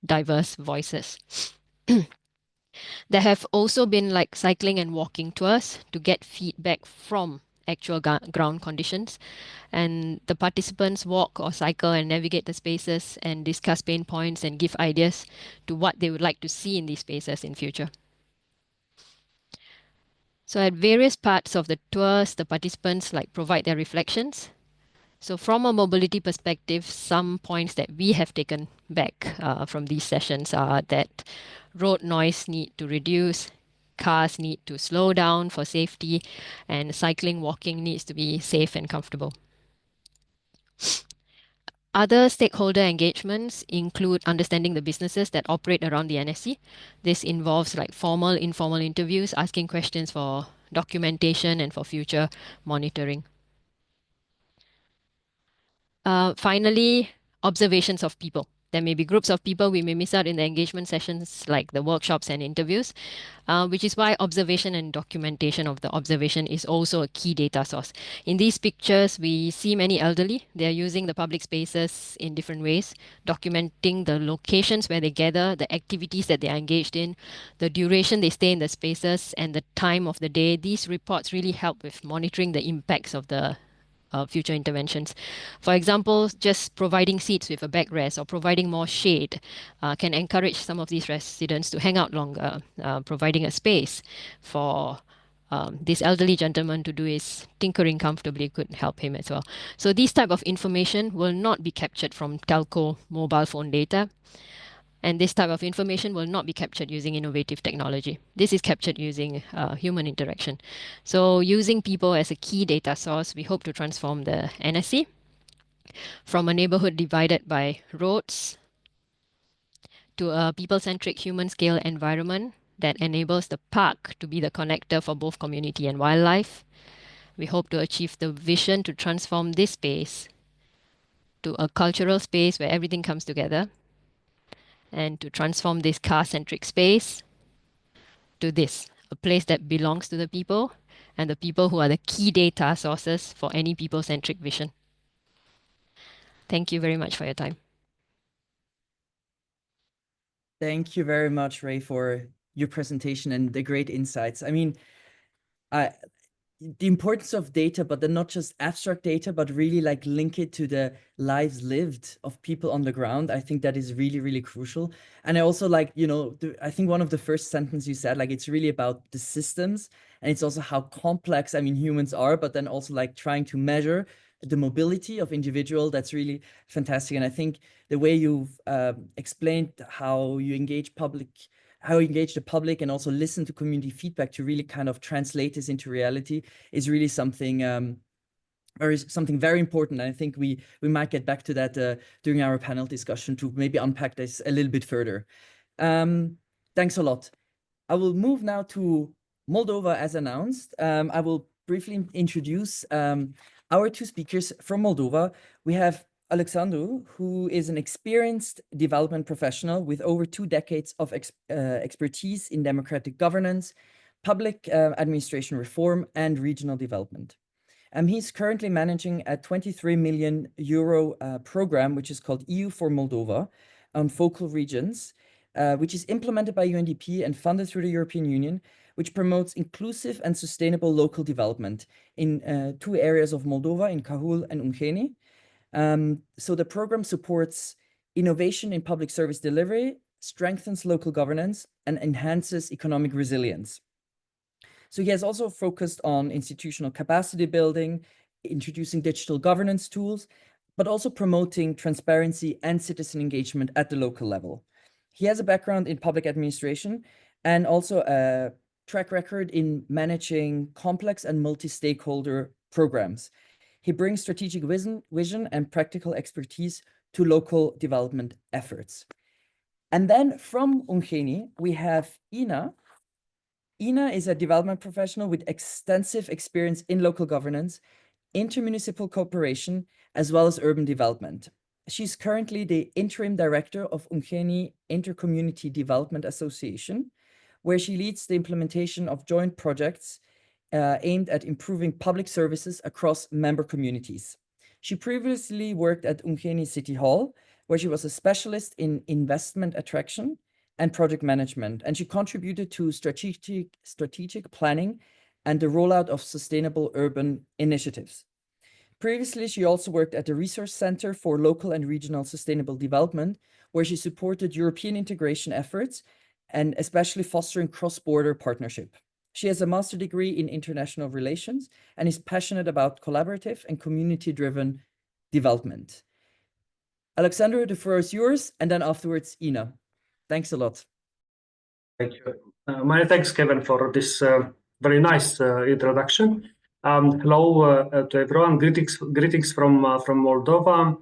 diverse voices. There have also been like cycling and walking tours to get feedback from actual ground conditions, and the participants walk or cycle and navigate the spaces and discuss pain points and give ideas to what they would like to see in these spaces in future. So at various parts of the tours, the participants like provide their reflections. So from a mobility perspective, some points that we have taken back from these sessions are that road noise need to reduce, cars need to slow down for safety, and cycling, walking needs to be safe and comfortable. Other stakeholder engagements include understanding the businesses that operate around the NSC. This involves like formal, informal interviews, asking questions for documentation and for future monitoring. Finally, observations of people. There may be groups of people we may miss out in the engagement sessions like the workshops and interviews, which is why observation and documentation of the observation is also a key data source. In these pictures, we see many elderly. They are using the public spaces in different ways, documenting the locations where they gather, the activities that they are engaged in, the duration they stay in the spaces, and the time of the day. These reports really help with monitoring the impacts of the future interventions. For example, just providing seats with a backrest or providing more shade can encourage some of these residents to hang out longer, providing a space for this elderly gentleman to do his tinkering comfortably could help him as well. So these type of information will not be captured from telco mobile phone data. And this type of information will not be captured using innovative technology. This is captured using human interaction. So using people as a key data source, we hope to transform the NSC from a neighborhood divided by roads to a people-centric human-scale environment that enables the park to be the connector for both community and wildlife. We hope to achieve the vision to transform this space to a cultural space where everything comes together, and to transform this car-centric space to this, a place that belongs to the people and the people who are the key data sources for any people-centric vision. Thank you very much for your time. Thank you very much, Ray, for your presentation and the great insights. I mean, the importance of data, but then not just abstract data, but really like link it to the lives lived of people on the ground. I think that is really, really crucial. And I also like, you know, I think one of the first sentence you said, like, it's really about the systems, and it's also how complex, I mean, humans are, but then also like trying to measure the mobility of individual. That's really fantastic. And I think the way you've explained how you engage the public and also listen to community feedback to really kind of translate this into reality is really something something very important. And I think we might get back to that during our panel discussion to maybe unpack this a little bit further. Thanks a lot. I will move now to Moldova as announced. I will briefly introduce our two speakers from Moldova. We have Alexandru, who is an experienced development professional with over 2 decades of expertise in democratic governance, public administration reform, and regional development. He's currently managing a 23 million euro program, which is called EU for Moldova, on focal regions, which is implemented by UNDP and funded through the European Union, which promotes inclusive and sustainable local development in 2 areas of Moldova, in Cahul and Ungheni. So the program supports innovation in public service delivery, strengthens local governance, and enhances economic resilience. So he has also focused on institutional capacity building, introducing digital governance tools, but also promoting transparency and citizen engagement at the local level. He has a background in public administration and also track record in managing complex and multi-stakeholder programs. He brings strategic vision and practical expertise to local development efforts. And then from Ungheni, we have Ina. Ina is a development professional with extensive experience in local governance, intermunicipal cooperation, as well as urban development. She's currently the interim director of Ungheni Intercommunity Development Association, where she leads the implementation of joint projects aimed at improving public services across member communities. She previously worked at Ungheni City Hall, where she was a specialist in investment attraction and project management, and she contributed to strategic planning and the rollout of sustainable urban initiatives. Previously, she also worked at the Resource Center for Local and Regional Sustainable Development, where she supported European integration efforts and especially fostering cross-border partnership. She has a master's degree in international relations and is passionate about collaborative and community-driven development. Alexandra, the floor is yours, and then afterwards, Ina. Thanks a lot. Thank you. Many thanks, Kevin, for this very nice introduction. Hello to everyone. Greetings from Moldova.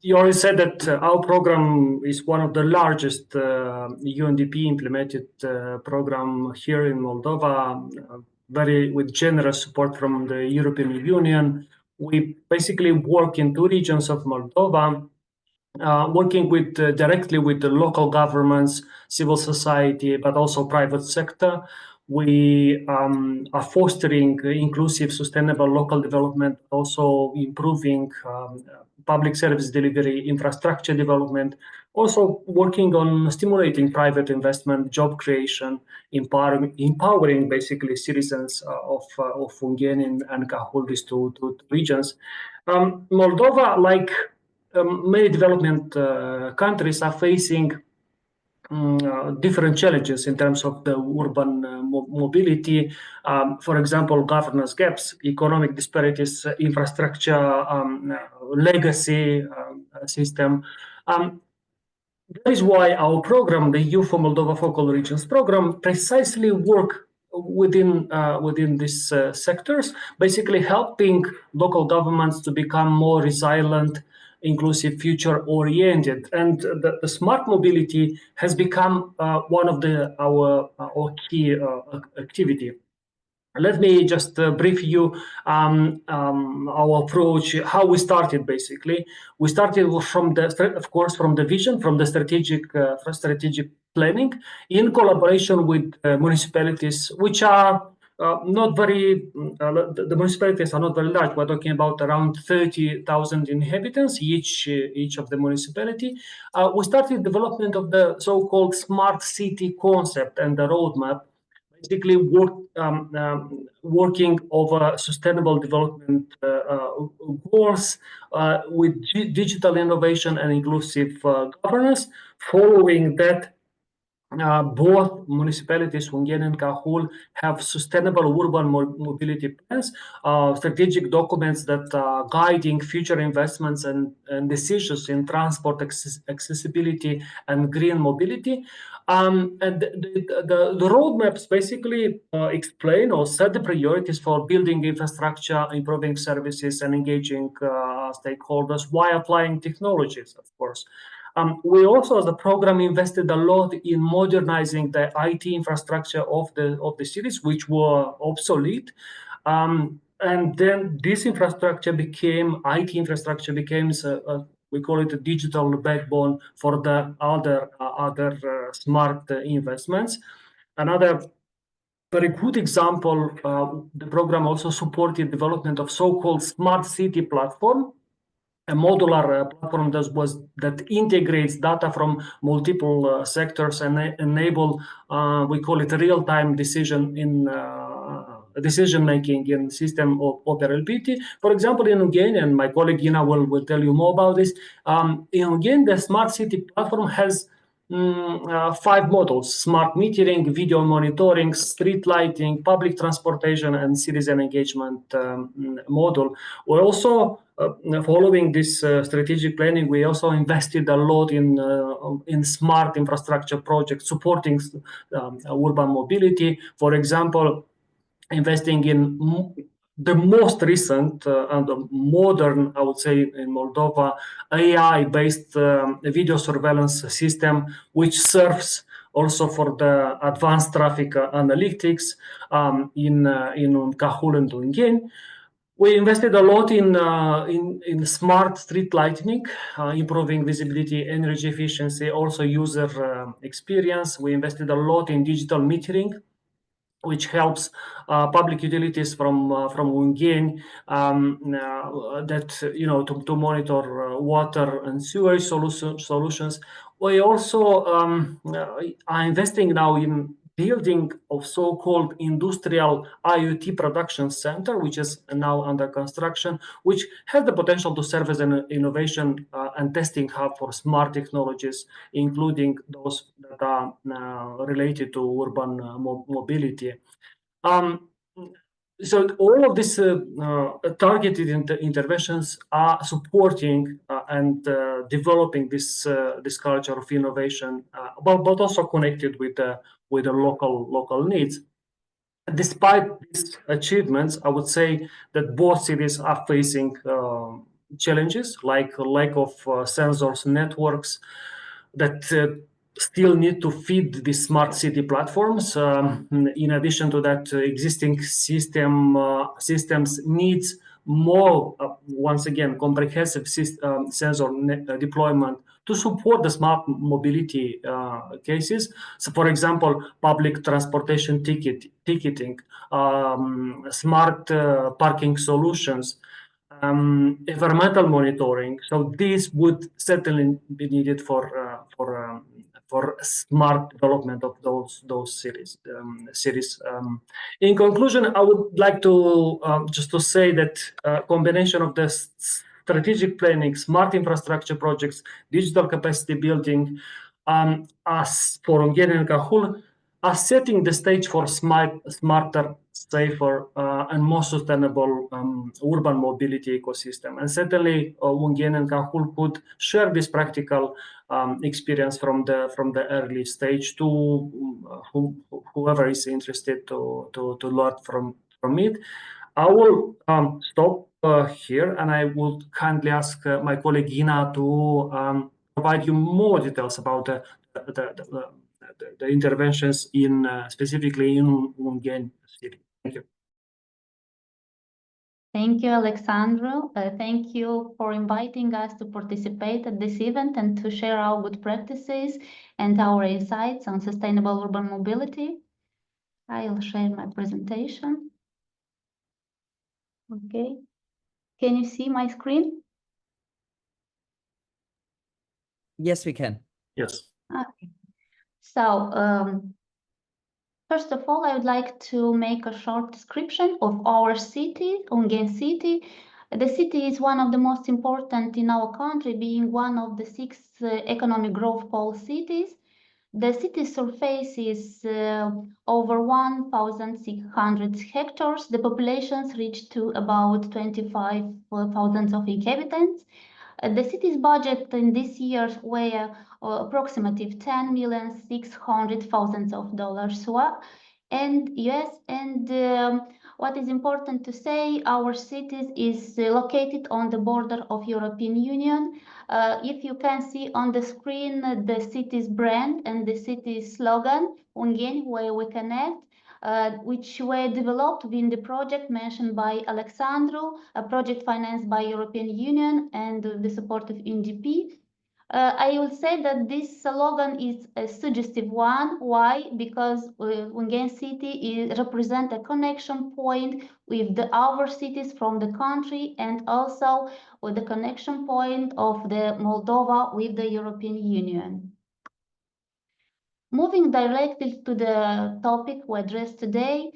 You already said that our program is one of the largest UNDP implemented program here in Moldova, with generous support from the European Union. We basically work in 2 regions of Moldova, working directly with the local governments, civil society, but also private sector. We are fostering inclusive, sustainable local development, also improving public service delivery, infrastructure development, also working on stimulating private investment, job creation, empowering basically citizens of Ungheni and Cahul, these two regions. Moldova, like many development countries, are facing different challenges in terms of the urban mobility. For example, governance gaps, economic disparities, infrastructure, legacy system. That is why our program, the EU for Moldova Focal Regions program, precisely work within these sectors, basically helping local governments to become more resilient, inclusive, future-oriented, and the smart mobility has become one of our key activity. Let me just brief you our approach, how we started. Basically, we started from the vision, from the strategic planning, in collaboration with municipalities, which are not very. The municipalities are not very large. We're talking about around 30,000 inhabitants each of the municipality. We started development of the so-called smart city concept and the roadmap. Basically, working over sustainable development goals with digital innovation and inclusive governance. Following that, both municipalities, Ungheni and Cahul, have sustainable urban mobility plans, strategic documents that are guiding future investments and decisions in transport accessibility and green mobility. And the roadmaps basically explain or set the priorities for building infrastructure, improving services, and engaging stakeholders while applying technologies, of course. We also, as a program, invested a lot in modernizing the IT infrastructure of the cities, which were obsolete. And then this infrastructure became, IT infrastructure became, we call it a digital backbone for the other smart investments. Another very good example, the program also supported development of so-called smart city platform, a modular platform that integrates data from multiple sectors and enable, we call it real-time decision-making in system of operability. For example, in Ungheni, and my colleague Ina will tell you more about this, in Ungheni, the smart city platform has 5 models: smart metering, video monitoring, street lighting, public transportation, and citizen engagement model. We also following this strategic planning, we also invested a lot in smart infrastructure projects supporting urban mobility. For example, investing in the most recent and modern, I would say, in Moldova, AI-based video surveillance system, which serves also for the advanced traffic analytics in Cahul and Ungheni. We invested a lot in smart street lighting, improving visibility, energy efficiency, also user experience. We invested a lot in digital metering, which helps public utilities from Ungheni to monitor water and sewage solutions. We also are investing now in building of so-called industrial IoT production center, which is now under construction, which has the potential to serve as an innovation and testing hub for smart technologies, including those that are related to urban mobility. So all of these targeted interventions are supporting and developing this culture of innovation, but also connected with the local needs. Despite these achievements, I would say that both cities are facing challenges like lack of sensors networks that still need to feed the smart city platforms. In addition to that, existing systems needs more, once again, comprehensive sensor deployment to support the smart mobility cases. So, for example, public transportation ticketing, smart parking solutions, environmental monitoring. So these would certainly be needed for smart development of those cities. In conclusion, I would like to just to say that combination of the strategic planning, smart infrastructure projects, digital capacity building, as for Ungheni and Cahul, are setting the stage for smarter, safer, and more sustainable urban mobility ecosystem. And certainly, Ungheni and Cahul could share this practical experience from the early stage to whoever is interested to learn from it. I will stop here, and I would kindly ask my colleague Ina to provide you more details about the interventions in specifically in Ungheni city. Thank you. Thank you, Alexandru. Thank you for inviting us to participate at this event and to share our good practices and our insights on sustainable urban mobility. I'll share my presentation. Okay. Can you see my screen? Yes, we can. Yes. Okay. So, first of all, I would like to make a short description of our city, Ungheni city. The city is one of the most important in our country, being one of the 6 economic growth pole cities. The city surface is over 1,600 hectares. The populations reach to about 25,000 of inhabitants. The city's budget in this year were approximately $10,600,000 and US. And what is important to say, our city is located on the border of European Union. If you can see on the screen the city's brand and the city's slogan, Ungheni, where we connect, which were developed within the project mentioned by Alexandru, a project financed by European Union and the support of UNDP. I will say that this slogan is a suggestive one. Why? Because Ungheni city represents a connection point with the other cities from the country and also with the connection point of the Moldova with the European Union. Moving directly to the topic we addressed today,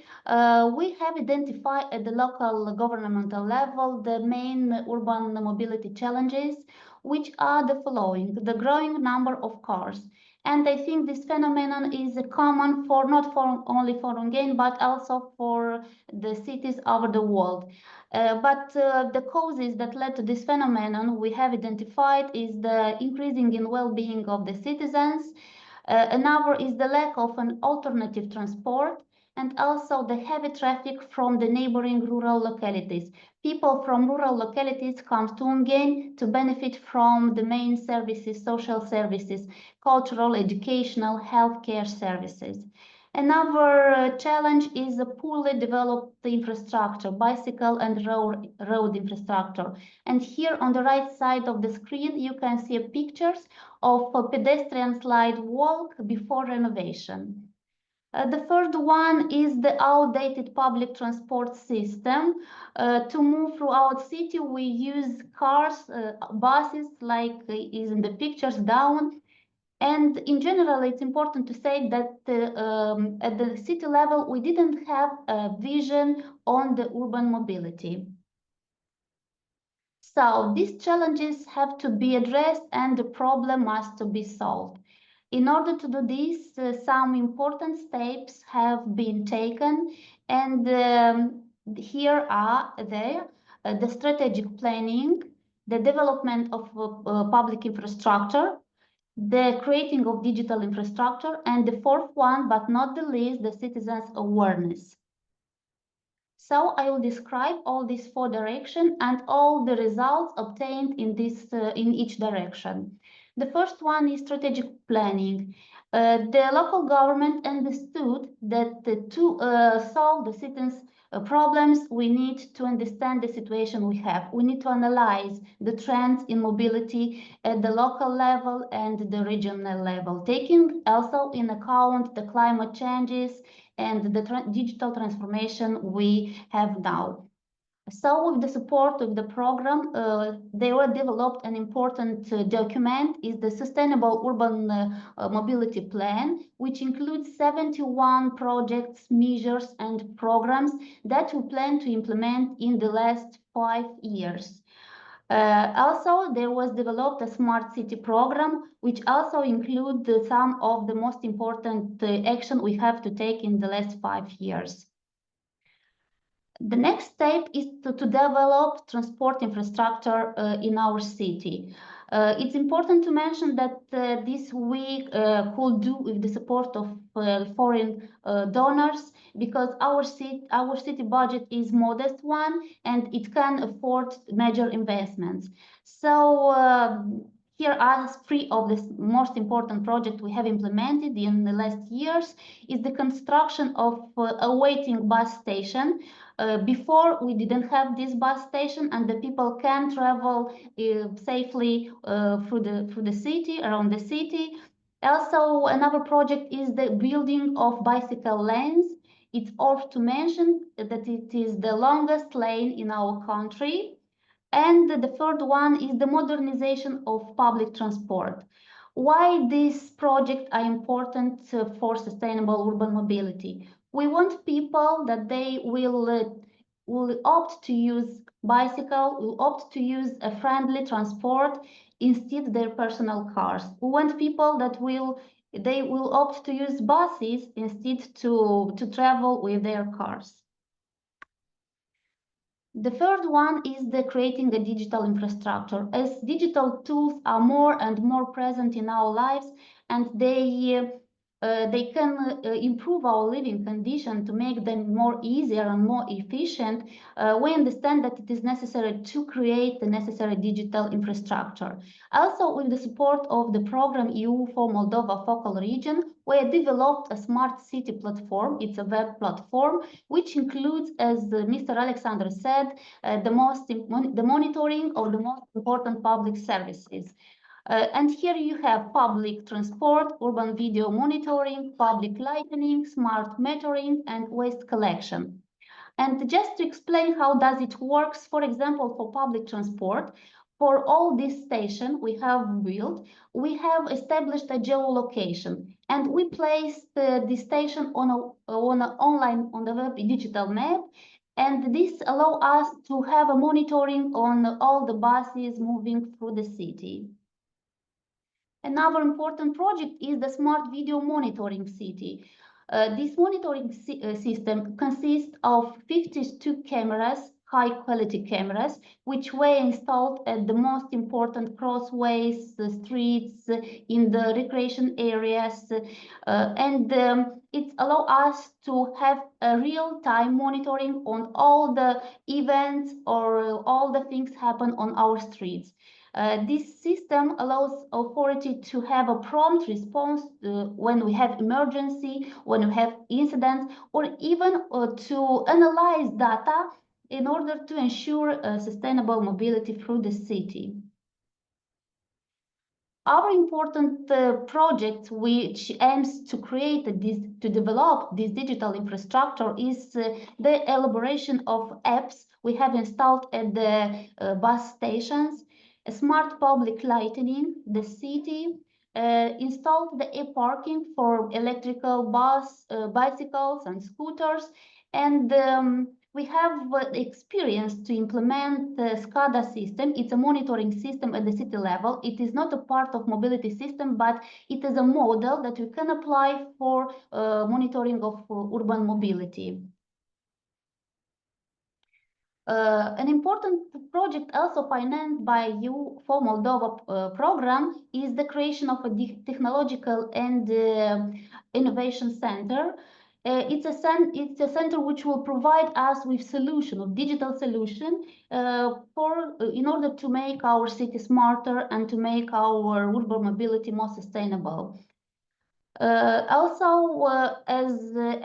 we have identified at the local governmental level the main urban mobility challenges, which are the following: the growing number of cars. And I think this phenomenon is common not only for Ungheni, but also for the cities over the world. But the causes that led to this phenomenon we have identified is the increasing in well-being of the citizens. Another is the lack of an alternative transport, and also the heavy traffic from the neighboring rural localities. People from rural localities come to Ungheni to benefit from the main services, social services, cultural, educational, healthcare services. Another challenge is a poorly developed infrastructure, bicycle and road infrastructure. And here on the right side of the screen, you can see pictures of a pedestrian slide walk before renovation. The third one is the outdated public transport system. To move throughout city, we use cars, buses, like is in the pictures down. And in general, it's important to say that at the city level, we didn't have a vision on the urban mobility. So these challenges have to be addressed and the problem must be solved. In order to do this, some important steps have been taken, and here are the strategic planning, the development of public infrastructure, the creating of digital infrastructure, and the fourth one, but not the least, the citizens' awareness. So I will describe all these four directions and all the results obtained in each direction. The first one is strategic planning. The local government understood that to solve the citizens' problems, we need to understand the situation we have. We need to analyze the trends in mobility at the local level and the regional level, taking also in account the climate changes and the digital transformation we have now. So with the support of the program, they were developed an important document, is the Sustainable Urban Mobility Plan, which includes 71 projects, measures, and programs that we plan to implement in the last 5 years. Also, there was developed a smart city program, which also includes some of the most important action we have to take in the last 5 years. The next step is to develop transport infrastructure in our city. It's important to mention that this we could do with the support of foreign donors, because our city budget is modest one and it can afford major investments. So here are 3 of the most important projects we have implemented in the last years. Is the construction of a waiting bus station. Before, we didn't have this bus station, and the people can travel safely through the city, around the city. Also, another project is the building of bicycle lanes. It's worth to mention that it is the longest lane in our country. And the third one is the modernization of public transport. Why these projects are important for sustainable urban mobility? We want people that they will opt to use bicycle, will opt to use a friendly transport instead their personal cars. We want people that they will opt to use buses instead to travel with their cars. The third one is the creating a digital infrastructure. As digital tools are more and more present in our lives, and they can improve our living condition to make them more easier and more efficient, we understand that it is necessary to create the necessary digital infrastructure. Also, with the support of the program EU for Moldova Focal Region, we developed a smart city platform. It's a web platform, which includes, as Mr. Alexander said, the monitoring of the most important public services. And here you have public transport, urban video monitoring, public lighting, smart metering, and waste collection. And just to explain how does it works, for example, for public transport, for all this station we have built, we have established a geolocation, and we placed the station on the web digital map, and this allows us to have a monitoring on all the buses moving through the city. Another important project is the Smart Video Monitoring City. This monitoring system consists of 52 cameras high-quality cameras, which were installed at the most important crossways, the streets, in the recreation areas, it allows us to have a real-time monitoring on all the events or all the things happen on our streets. This system allows authority to have a prompt response when we have emergency, when we have incidents, or even to analyze data in order to ensure sustainable mobility through the city. Our important project, which aims to develop this digital infrastructure, is the elaboration of apps we have installed at the bus stations, smart public lighting, the city, installed the e-parking for electrical bicycles and scooters, and we have experience to implement the SCADA system. It's a monitoring system at the city level. It is not a part of mobility system, but it is a model that we can apply for monitoring of urban mobility. An important project also financed by EU for Moldova program is the creation of a technological and innovation center. It's a center which will provide us with digital solution in order to make our city smarter and to make our urban mobility more sustainable. As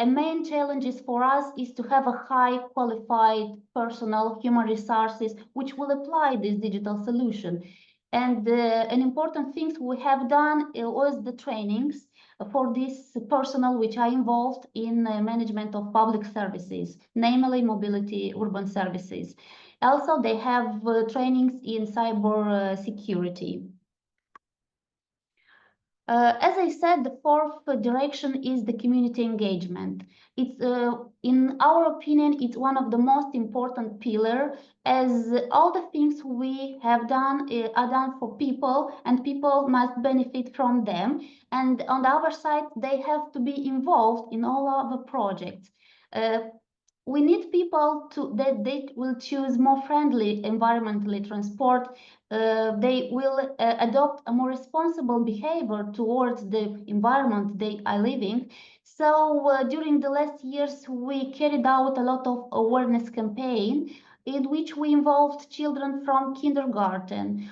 a main challenges for us is to have a high qualified personnel, human resources, which will apply this digital solution. And an important thing we have done was the trainings for this personnel which are involved in management of public services, namely mobility urban services. Also, they have trainings in cyber security. As I said, the fourth direction is the community engagement. It's, in our opinion, it's one of the most important pillars, as all the things we have done are done for people, and people must benefit from them. And on the other side, they have to be involved in all of the projects. We need people that they will choose more friendly environmentally transport. They will adopt a more responsible behavior towards the environment they are living. So during the last years, we carried out a lot of awareness campaign in which we involved children from kindergarten,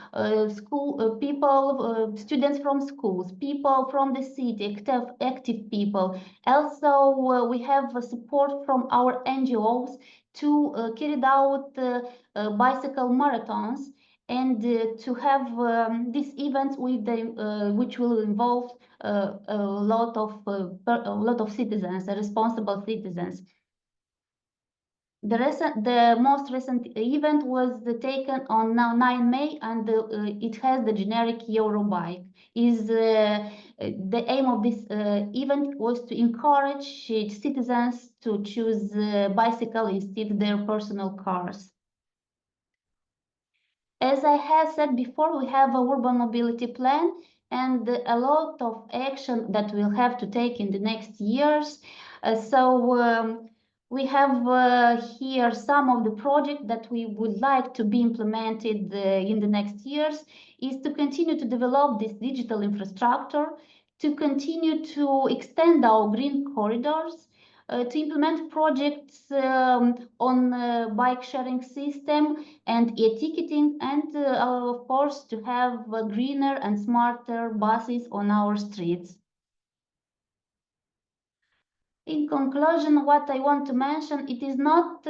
students from schools, people from the city, active people. Also, we have support from our NGOs to carry out bicycle marathons and to have these events with which will involve a lot of citizens, responsible citizens. The most recent event was taken on 9 May, and it has the generic Eurobike. The aim of this event was to encourage citizens to choose bicycle instead of their personal cars. As I have said before, we have a urban mobility plan and a lot of action that we'll have to take in the next years. We have here some of the projects that we would like to be implemented in the next years is to continue to develop this digital infrastructure, to continue to extend our green corridors, to implement projects on bike sharing system and e-ticketing, and of course to have greener and smarter buses on our streets. In conclusion, what I want to mention, it is not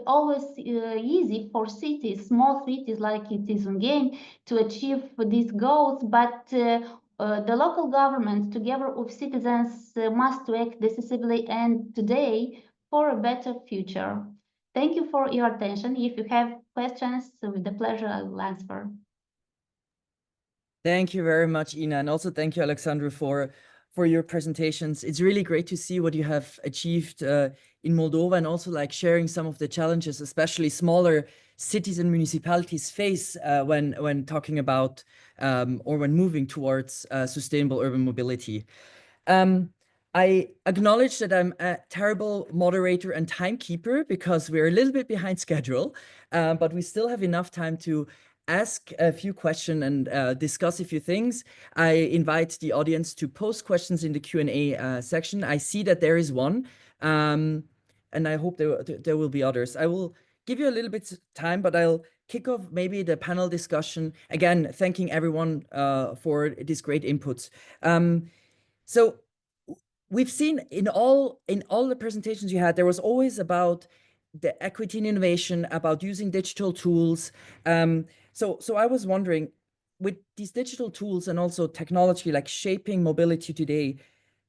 always easy for cities, small cities like it is Ungheni, to achieve these goals, but the local government, together with citizens, must act decisively and today for a better future. Thank you for your attention. If you have questions, with the pleasure I will answer. Thank you very much, Ina, and also thank you, Alexandru, for your presentations. It's really great to see what you have achieved in Moldova, and also like sharing some of the challenges, especially smaller cities and municipalities face when talking about or when moving towards sustainable urban mobility. I acknowledge that I'm a terrible moderator and timekeeper because we're a little bit behind schedule, but we still have enough time to ask a few questions and discuss a few things. I invite the audience to post questions in the Q&A section. I see that there is one, and I hope there will be others. I will give you a little bit of time, but I'll kick off maybe the panel discussion. Again, thanking everyone for these great inputs. So we've seen in all the presentations you had, there was always about the equity and innovation, about using digital tools. So I was wondering, with these digital tools and also technology like shaping mobility today,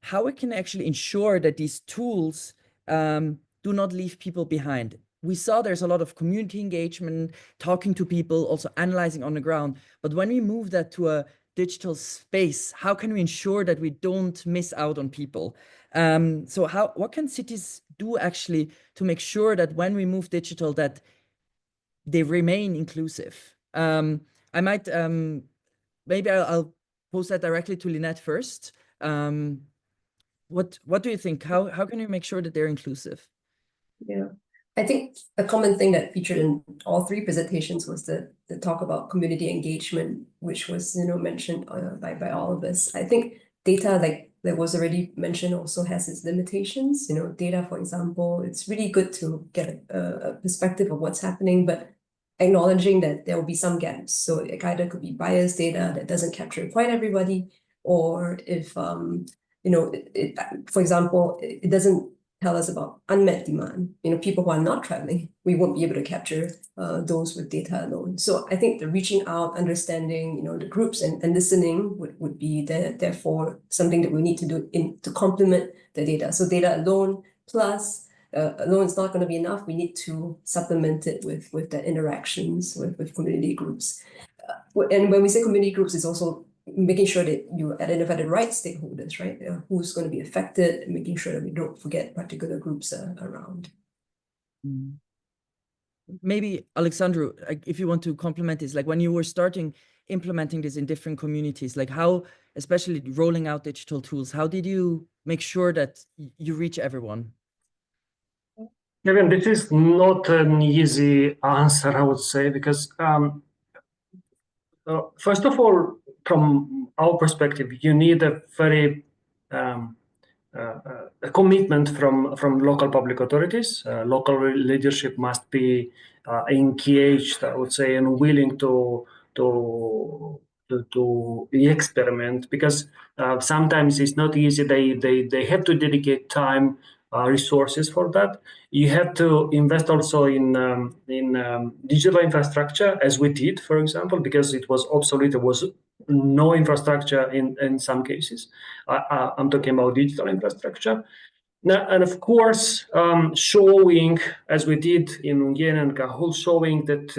how we can actually ensure that these tools do not leave people behind. We saw there's a lot of community engagement, talking to people, also analyzing on the ground. But when we move that to a digital space, how can we ensure that we don't miss out on people? So what can cities do actually to make sure that when we move digital, that they remain inclusive? I might, maybe I'll pose that directly to Lynette first. What do you think? How can you make sure that they're inclusive? Yeah, I think a common thing that featured in all three presentations was the talk about community engagement, which was mentioned by all of us. I think data, like that was already mentioned, also has its limitations. Data, for example, it's really good to get a perspective of what's happening, but acknowledging that there will be some gaps. So it either could be biased data that doesn't capture quite everybody, or if for example, it doesn't tell us about unmet demand. People who are not traveling, we won't be able to capture those with data alone. So I think the reaching out, understanding, the groups and listening would be therefore something that we need to do to complement the data. So data alone plus alone is not going to be enough. We need to supplement it with the interactions with community groups. And when we say community groups, it's also making sure that you identify the right stakeholders, right? Who's going to be affected, and making sure that we don't forget particular groups around. Maybe, Alexandru, if you want to complement this, like when you were implementing this in different communities, like how, especially rolling out digital tools, how did you make sure that you reach everyone? Again, this is not an easy answer, I would say, because first of all, from our perspective, you need a very a commitment from local public authorities. Local leadership must be engaged, I would say, and willing to experiment, because sometimes it's not easy. They have to dedicate time, resources for that. You have to invest also in digital infrastructure, as we did, for example, because it was obsolete. There was no infrastructure in some cases. I'm talking about digital infrastructure. Now, and of course, showing, as we did in Ungheni and Cahul, showing that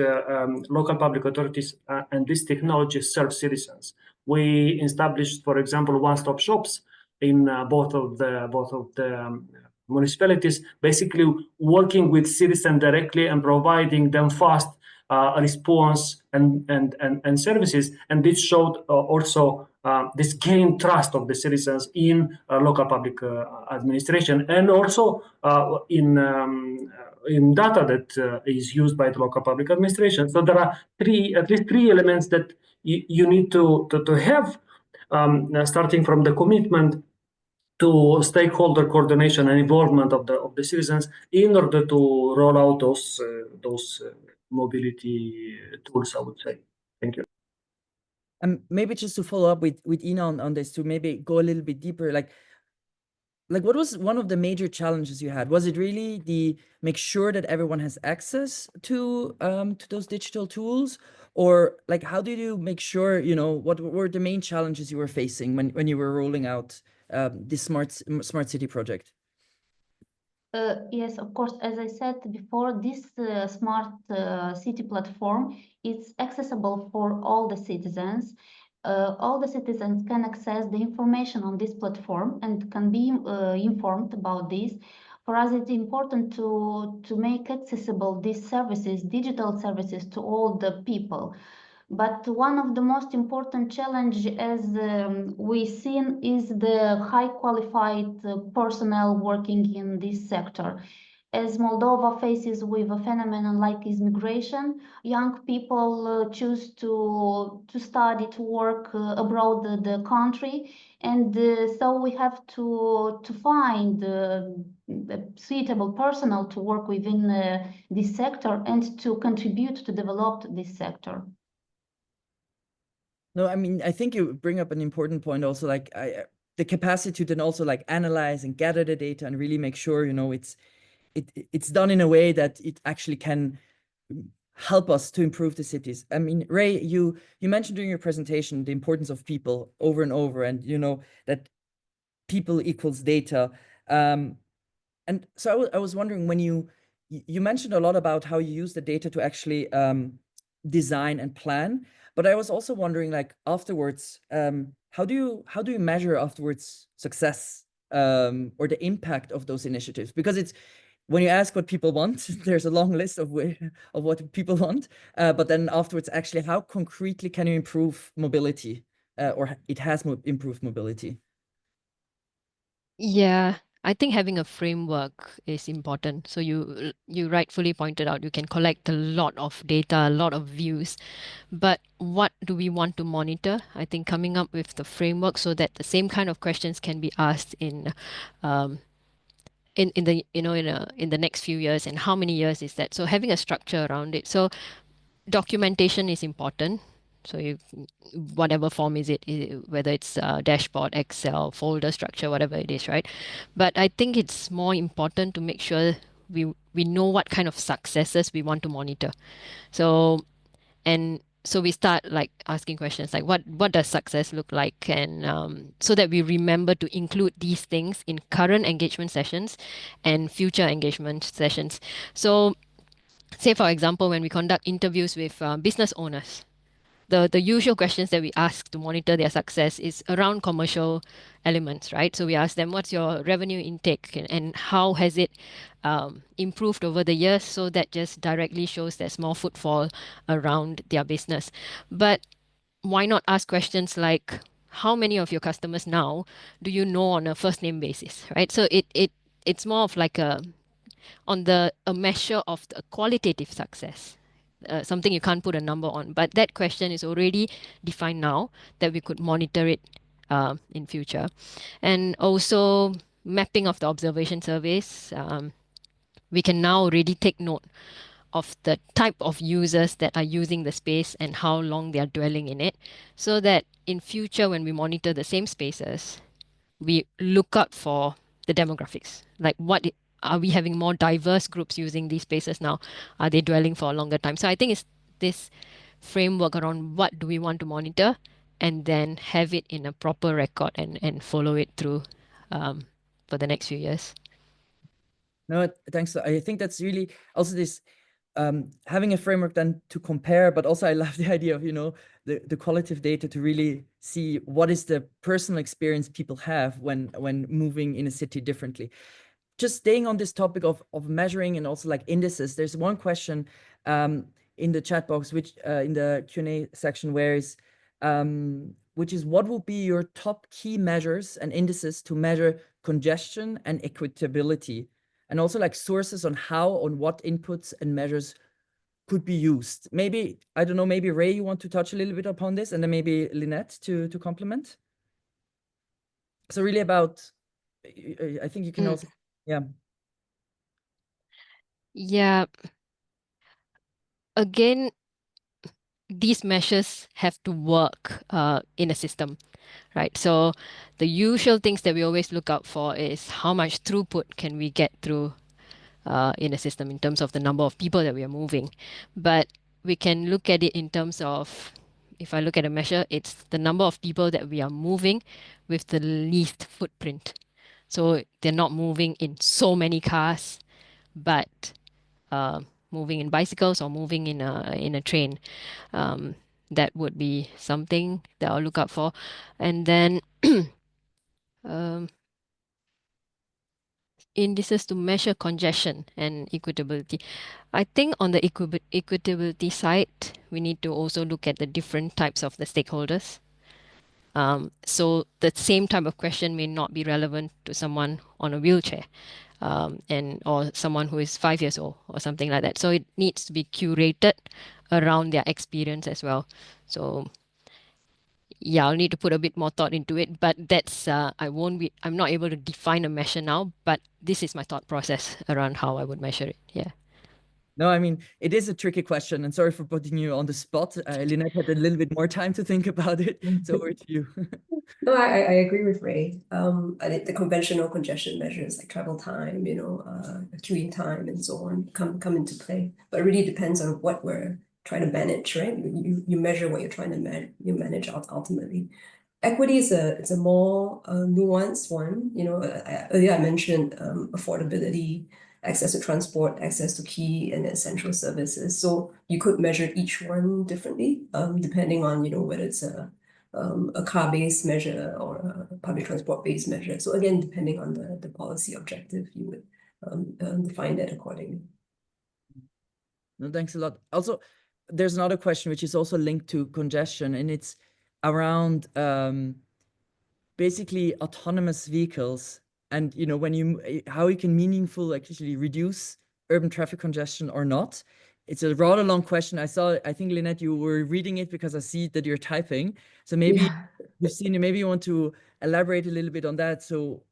local public authorities and this technology serve citizens. We established, for example, one-stop shops in both of the municipalities, basically working with citizens directly and providing them fast response and services. And this showed also this gained trust of the citizens in local public administration, and also in data that is used by the local public administration. So there are at least three elements that you need to have, starting from the commitment to stakeholder coordination and involvement of the citizens in order to roll out those mobility tools, I would say. Thank you. Maybe just to follow up with Ina on this, to maybe go a little bit deeper, like what was one of the major challenges you had? Was it really make sure that everyone has access to those digital tools? Or like, how did you make sure, what were the main challenges you were facing when you were rolling out this smart city project? Yes, of course. As I said before, this smart city platform is accessible for all the citizens. All the citizens can access the information on this platform and can be informed about this. For us, it's important to make accessible these services, digital services, to all the people. But one of the most important challenge, as we've seen, is the high qualified personnel working in this sector. As Moldova faces with a phenomenon like is migration, young people choose to study, to work abroad the country, and so we have to find suitable personnel to work within this sector and to contribute to develop this sector. No, I mean, I think you bring up an important point also, like the capacity to then also like analyze and gather the data and really make sure, you know, it's done in a way that it actually can help us to improve the cities. I mean, Ray, you mentioned during your presentation the importance of people over and over, and you know that people equals data. And so I was wondering, when you mentioned a lot about how you use the data to actually design and plan, but I was also wondering, like afterwards, how do you measure afterwards success or the impact of those initiatives? Because it's, when you ask what people want, there's a long list of what people want, but then afterwards, actually, how concretely can you improve mobility, or it has improved mobility? Yeah, I think having a framework is important. So you rightfully pointed out, you can collect a lot of data, a lot of views, but what do we want to monitor? I think coming up with the framework so that the same kind of questions can be asked in the in the next few years, and how many years is that? So having a structure around it. So documentation is important. So you, whatever form is it, whether it's dashboard, Excel, folder structure, whatever it is, right? But I think it's more important to make sure we know what kind of successes we want to monitor. So we start like asking questions like what does success look like, and so that we remember to include these things in current engagement sessions and future engagement sessions. So say, for example, when we conduct interviews with business owners, the usual questions that we ask to monitor their success is around commercial elements, right? So we ask them, what's your revenue intake, and how has it improved over the years? So that just directly shows there's more footfall around their business. But why not ask questions like, how many of your customers now do you know on a first name basis, right? So it's more of like a measure of the qualitative success, something you can't put a number on. But that question is already defined now, that we could monitor it in future. And also mapping of the observation surveys. We can now already take note of the type of users that are using the space and how long they are dwelling in it, so that in future, when we monitor the same spaces, we look out for the demographics. Like, are we having more diverse groups using these spaces now? Are they dwelling for a longer time? So I think it's this framework around what do we want to monitor, and then have it in a proper record and follow it through for the next few years. No, thanks. I think that's really also this having a framework then to compare, but also I love the idea of, you know, the qualitative data to really see what is the personal experience people have when moving in a city differently. Just staying on this topic of measuring and also like indices, there's one question in the chat box, which in the Q&A section, which is, what will be your top key measures and indices to measure congestion and equitability, and also like sources on what inputs and measures could be used? Maybe, I don't know, maybe Ray, you want to touch a little bit upon this, and then maybe Lynette to complement. So really about, I think you can also, yeah. Yeah. Again, these measures have to work in a system, right? So the usual things that we always look out for is how much throughput can we get through in a system in terms of the number of people that we are moving. But we can look at it in terms of, if I look at a measure, it's the number of people that we are moving with the least footprint. So they're not moving in so many cars, but moving in bicycles or moving in a train. That would be something that I'll look out for. And then indices to measure congestion and equitability. I think on the equitability side, we need to also look at the different types of the stakeholders. So the same type of question may not be relevant to someone on a wheelchair, or someone who is 5 years old or something like that. So it needs to be curated around their experience as well. So yeah, I'll need to put a bit more thought into it, but I'm not able to define a measure now, but this is my thought process around how I would measure it. Yeah. No, I mean, it is a tricky question, and sorry for putting you on the spot. Lynette had a little bit more time to think about it, so over to you. No, I agree with Ray. I think the conventional congestion measures like travel time, queuing time and so on come into play. But it really depends on what we're trying to manage, right? You measure what you're trying to manage ultimately. Equity is a more nuanced one. Earlier I mentioned affordability, access to transport, access to key and essential services. So you could measure each one differently, depending on whether it's a car-based measure or a public transport-based measure. So again, depending on the policy objective, you would define that accordingly. No, thanks a lot. Also, there's another question which is also linked to congestion, and it's around basically autonomous vehicles and how you can meaningfully actually reduce urban traffic congestion or not. It's a rather long question. I think Lynette, you were reading it because I see that you're typing. So maybe you've seen it, maybe you want to elaborate a little bit on that. So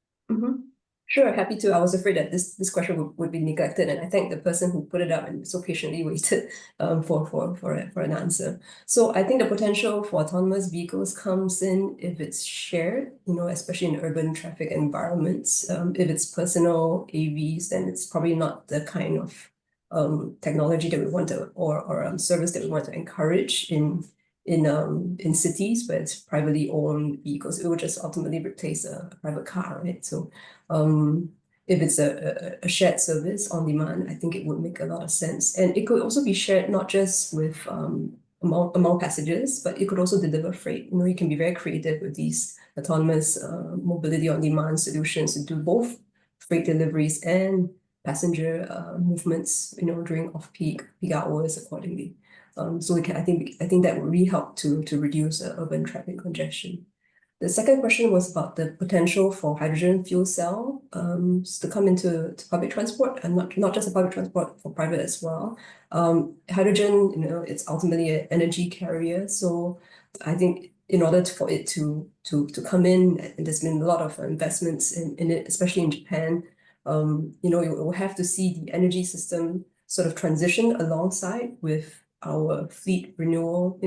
Sure, happy to. I was afraid that this question would be neglected, and I thank the person who put it up and so patiently waited for an answer. So I think the potential for autonomous vehicles comes in if it's shared, especially in urban traffic environments. If it's personal AVs, then it's probably not the kind of technology that we want to or service that we want to encourage in cities where it's privately owned vehicles. It would just ultimately replace a private car, right? So if it's a shared service on demand, I think it would make a lot of sense. And it could also be shared not just with among passengers, but it could also deliver freight. You can be very creative with these autonomous mobility on demand solutions to do both freight deliveries and passenger movements, during off-peak hours accordingly. So I think that would really help to reduce urban traffic congestion. The second question was about the potential for hydrogen fuel cell to come into public transport, and not just a public transport, for private as well. Hydrogen, it's ultimately an energy carrier. So I think in order for it to come in, and there's been a lot of investments in it, especially in Japan. You will have to see the energy system sort of transition alongside with our fleet renewal,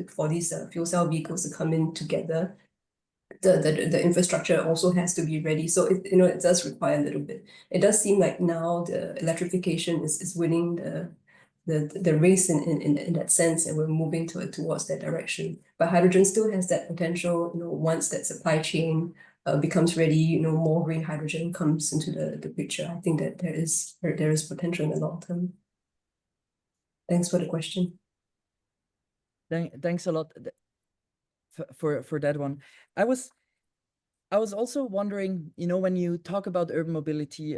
for these fuel cell vehicles to come in together. The infrastructure also has to be ready. So it does require a little bit. It does seem like now the electrification is winning the race in that sense, and we're moving towards that direction. But hydrogen still has that potential, once that supply chain becomes ready, more green hydrogen comes into the picture. I think that there is potential in the long term. Thanks for the question. Thanks a lot for that one. I was also wondering, when you talk about urban mobility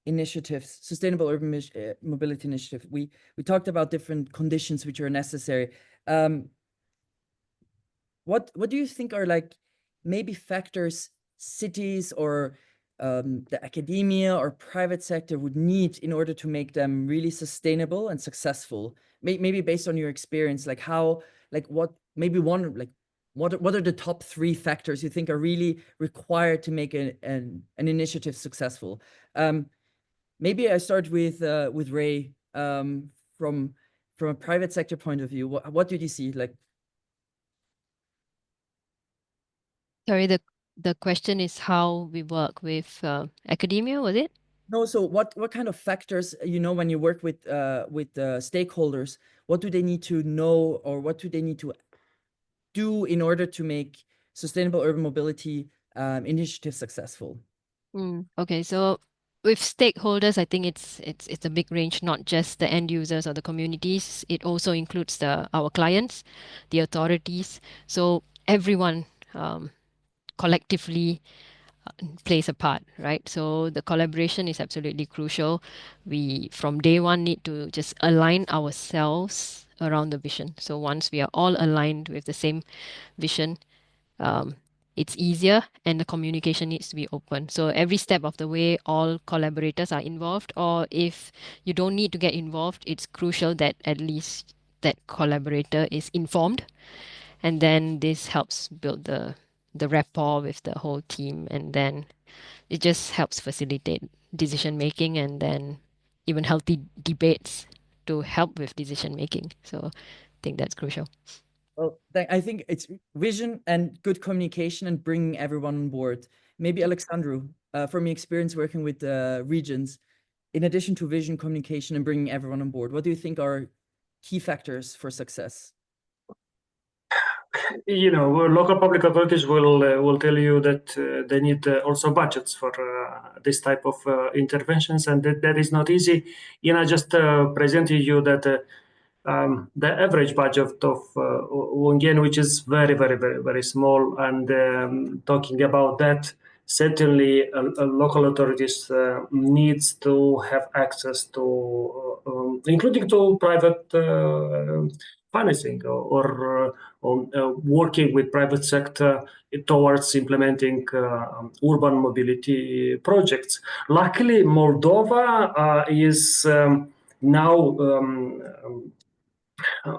initiatives, sustainable urban mobility initiative, we talked about different conditions which are necessary. What do you think are maybe factors cities or the academia or private sector would need in order to make them really sustainable and successful? Maybe based on your experience, what are the top 3 factors you think are really required to make an initiative successful? Maybe I start with Ray, from a private sector point of view. What did you see? Sorry, the question is how we work with academia, was it? No, so what kind of factors, when you work with stakeholders, what do they need to know, or what do they need to do in order to make sustainable urban mobility initiatives successful? Okay, so with stakeholders, I think it's a big range, not just the end users or the communities. It also includes our clients, the authorities. So everyone collectively plays a part, right? So the collaboration is absolutely crucial. We, from day one, need to just align ourselves around the vision. So once we are all aligned with the same vision, it's easier, and the communication needs to be open. So every step of the way, all collaborators are involved, or if you don't need to get involved, it's crucial that at least that collaborator is informed, and then this helps build the rapport with the whole team, and then it just helps facilitate decision making, and then even healthy debates to help with decision making. So I think that's crucial. Well, I think it's vision and good communication and bringing everyone on board. Maybe Alexandru, from your experience working with regions, in addition to vision, communication, and bringing everyone on board, what do you think are key factors for success? You know, local public authorities will tell you that they need also budgets for this type of interventions, and that is not easy. Ina just presented you that the average budget of Ungheni, which is very small, and talking about that, certainly local authorities needs to have access to, including to private financing or working with private sector towards implementing urban mobility projects. Luckily, Moldova is now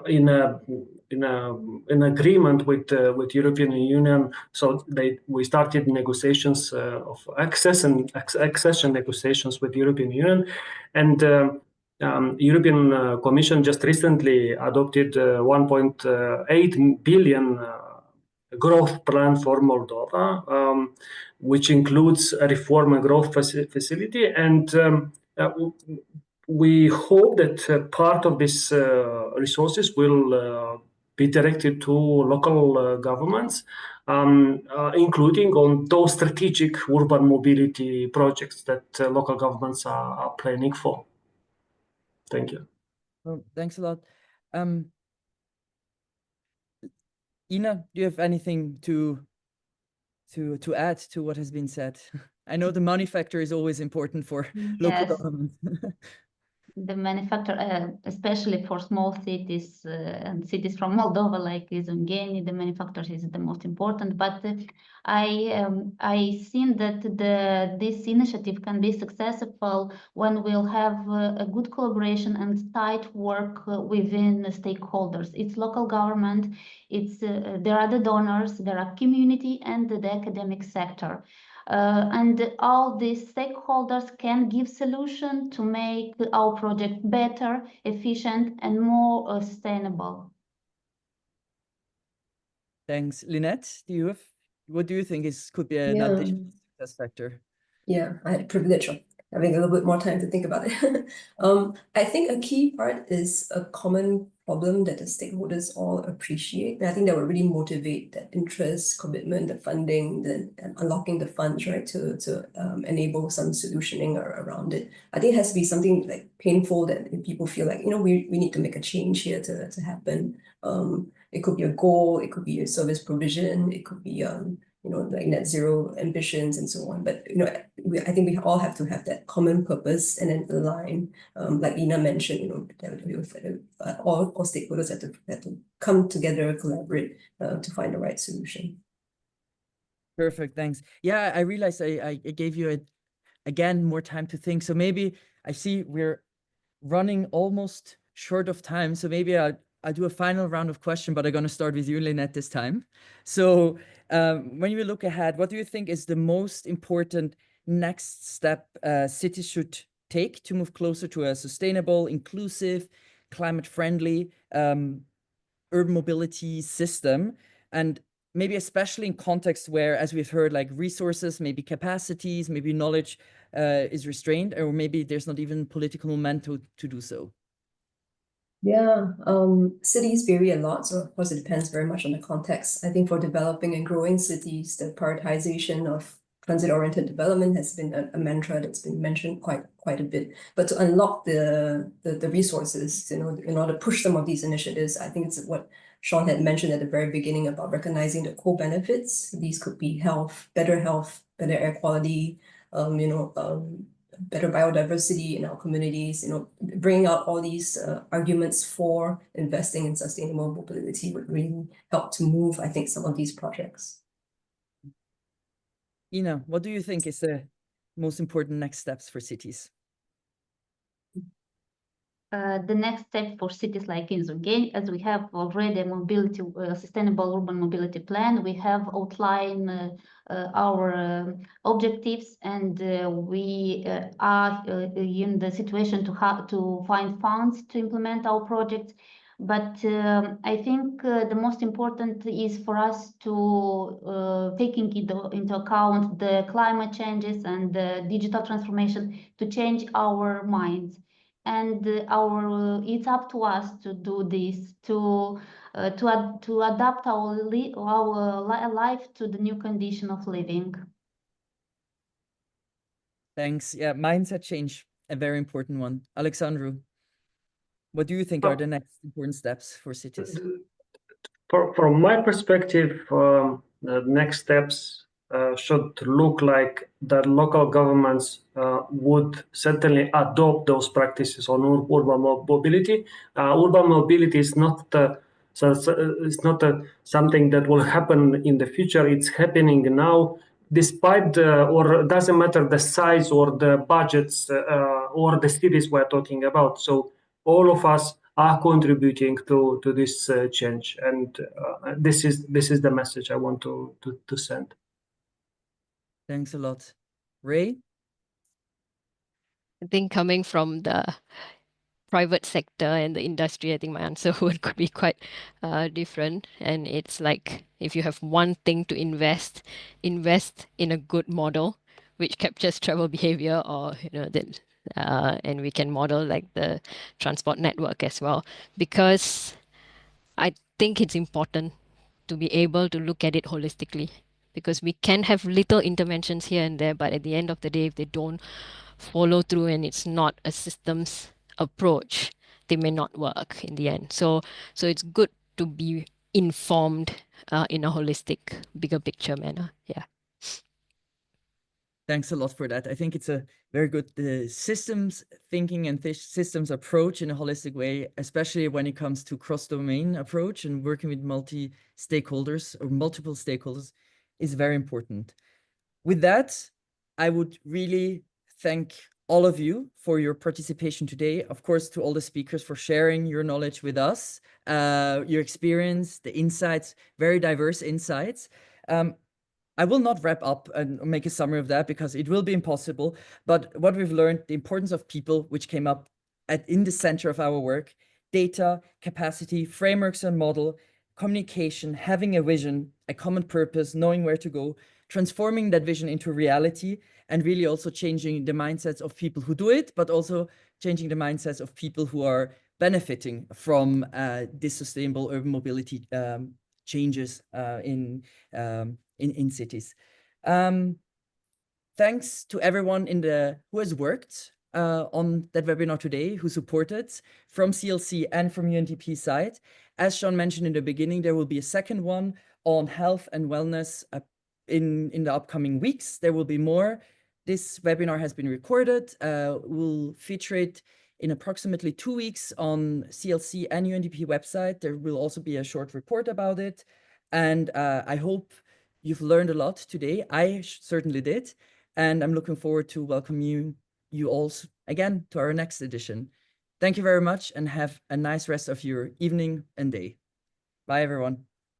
in an agreement with European Union. So we started negotiations of accession negotiations with European Union, and European Commission just recently adopted 1.8 billion growth plan for Moldova, which includes a reform and growth facility, and we hope that part of these resources will be directed to local governments, including on those strategic urban mobility projects that local governments are planning for. Thank you. Well, thanks a lot. Ina, do you have anything to add to what has been said? I know the money factor is always important for local governments. The manufacturer, especially for small cities and cities from Moldova, like is Ungheni, the manufacturer is the most important. But I seen that this initiative can be successful when we'll have a good collaboration and tight work within the stakeholders. It's local government, it's there are the donors, there are community, and the academic sector. And all these stakeholders can give solution to make our project better, efficient, and more sustainable. Thanks. Lynette, what do you think could be an additional success factor? Yeah, I had the privilege of having a little bit more time to think about it. I think a key part is a common problem that the stakeholders all appreciate. And I think that would really motivate that interest, commitment, the funding, the unlocking the funds, right, to enable some solutioning around it. I think it has to be something like painful that people feel like, we need to make a change here to happen. It could be a goal, it could be a service provision, it could be like net zero ambitions and so on. But I think we all have to have that common purpose and then align. Like Ina mentioned, all stakeholders have to come together, collaborate to find the right solution. Perfect, thanks. Yeah, I realized I gave you again more time to think. So maybe I see we're running almost short of time. So maybe I'll do a final round of questions, but I'm going to start with you, Lynette, this time. So when you look ahead, what do you think is the most important next step cities should take to move closer to a sustainable, inclusive, climate-friendly urban mobility system? And maybe especially in contexts where, as we've heard, like resources, maybe capacities, maybe knowledge is restrained, or maybe there's not even political momentum to do so. Yeah, cities vary a lot, so of course it depends very much on the context. I think for developing and growing cities, the prioritization of transit-oriented development has been a mantra that's been mentioned quite a bit. But to unlock the resources, in order to push some of these initiatives, I think it's what Sean had mentioned at the very beginning about recognizing the co-benefits. These could be health, better health, better air quality, better biodiversity in our communities, bringing out all these arguments for investing in sustainable mobility would really help to move, I think, some of these projects. Ina, what do you think is the most important next steps for cities? The next step for cities like in Ungheni, as we have already a sustainable urban mobility plan, we have outlined our objectives, and we are in the situation to find funds to implement our projects. But I think the most important is for us to taking into account the climate changes and the digital transformation to change our minds. And it's up to us to do this, to adapt our life to the new condition of living. Thanks. Yeah, mindset change, a very important one. Alexandru, what do you think are the next important steps for cities? From my perspective, the next steps should look like that local governments would certainly adopt those practices on urban mobility. Urban mobility is not something that will happen in the future. It's happening now, despite or doesn't matter the size or the budgets or the cities we're talking about. So all of us are contributing to this change, and this is the message I want to send. Thanks a lot. Ray? I think coming from the private sector and the industry, I think my answer would could be quite different. And it's like, if you have one thing to invest in a good model which captures travel behavior, or and we can model like the transport network as well, because I think it's important to be able to look at it holistically, because we can have little interventions here and there, but at the end of the day, if they don't follow through and it's not a systems approach, they may not work in the end. So it's good to be informed in a holistic, bigger picture manner. Yeah. Thanks a lot for that. I think it's a very good systems thinking and systems approach in a holistic way, especially when it comes to cross-domain approach and working with multi-stakeholders or multiple stakeholders is very important. With that, I would really thank all of you for your participation today. Of course, to all the speakers for sharing your knowledge with us, your experience, the insights, very diverse insights. I will not wrap up and make a summary of that because it will be impossible. But what we've learned, the importance of people, which came up in the center of our work, data, capacity, frameworks and model, communication, having a vision, a common purpose, knowing where to go, transforming that vision into reality, and really also changing the mindsets of people who do it, but also changing the mindsets of people who are benefiting from this sustainable urban mobility changes in cities. Thanks to everyone who has worked on that webinar today, who supported from CLC and from UNDP side. As Sean mentioned in the beginning, there will be a second one on health and wellness in the upcoming weeks. There will be more. This webinar has been recorded. We'll feature it in approximately 2 weeks on CLC and UNDP website. There will also be a short report about it. And I hope you've learned a lot today. I certainly did. And I'm looking forward to welcoming you all again to our next edition. Thank you very much and have a nice rest of your evening and day. Bye, everyone.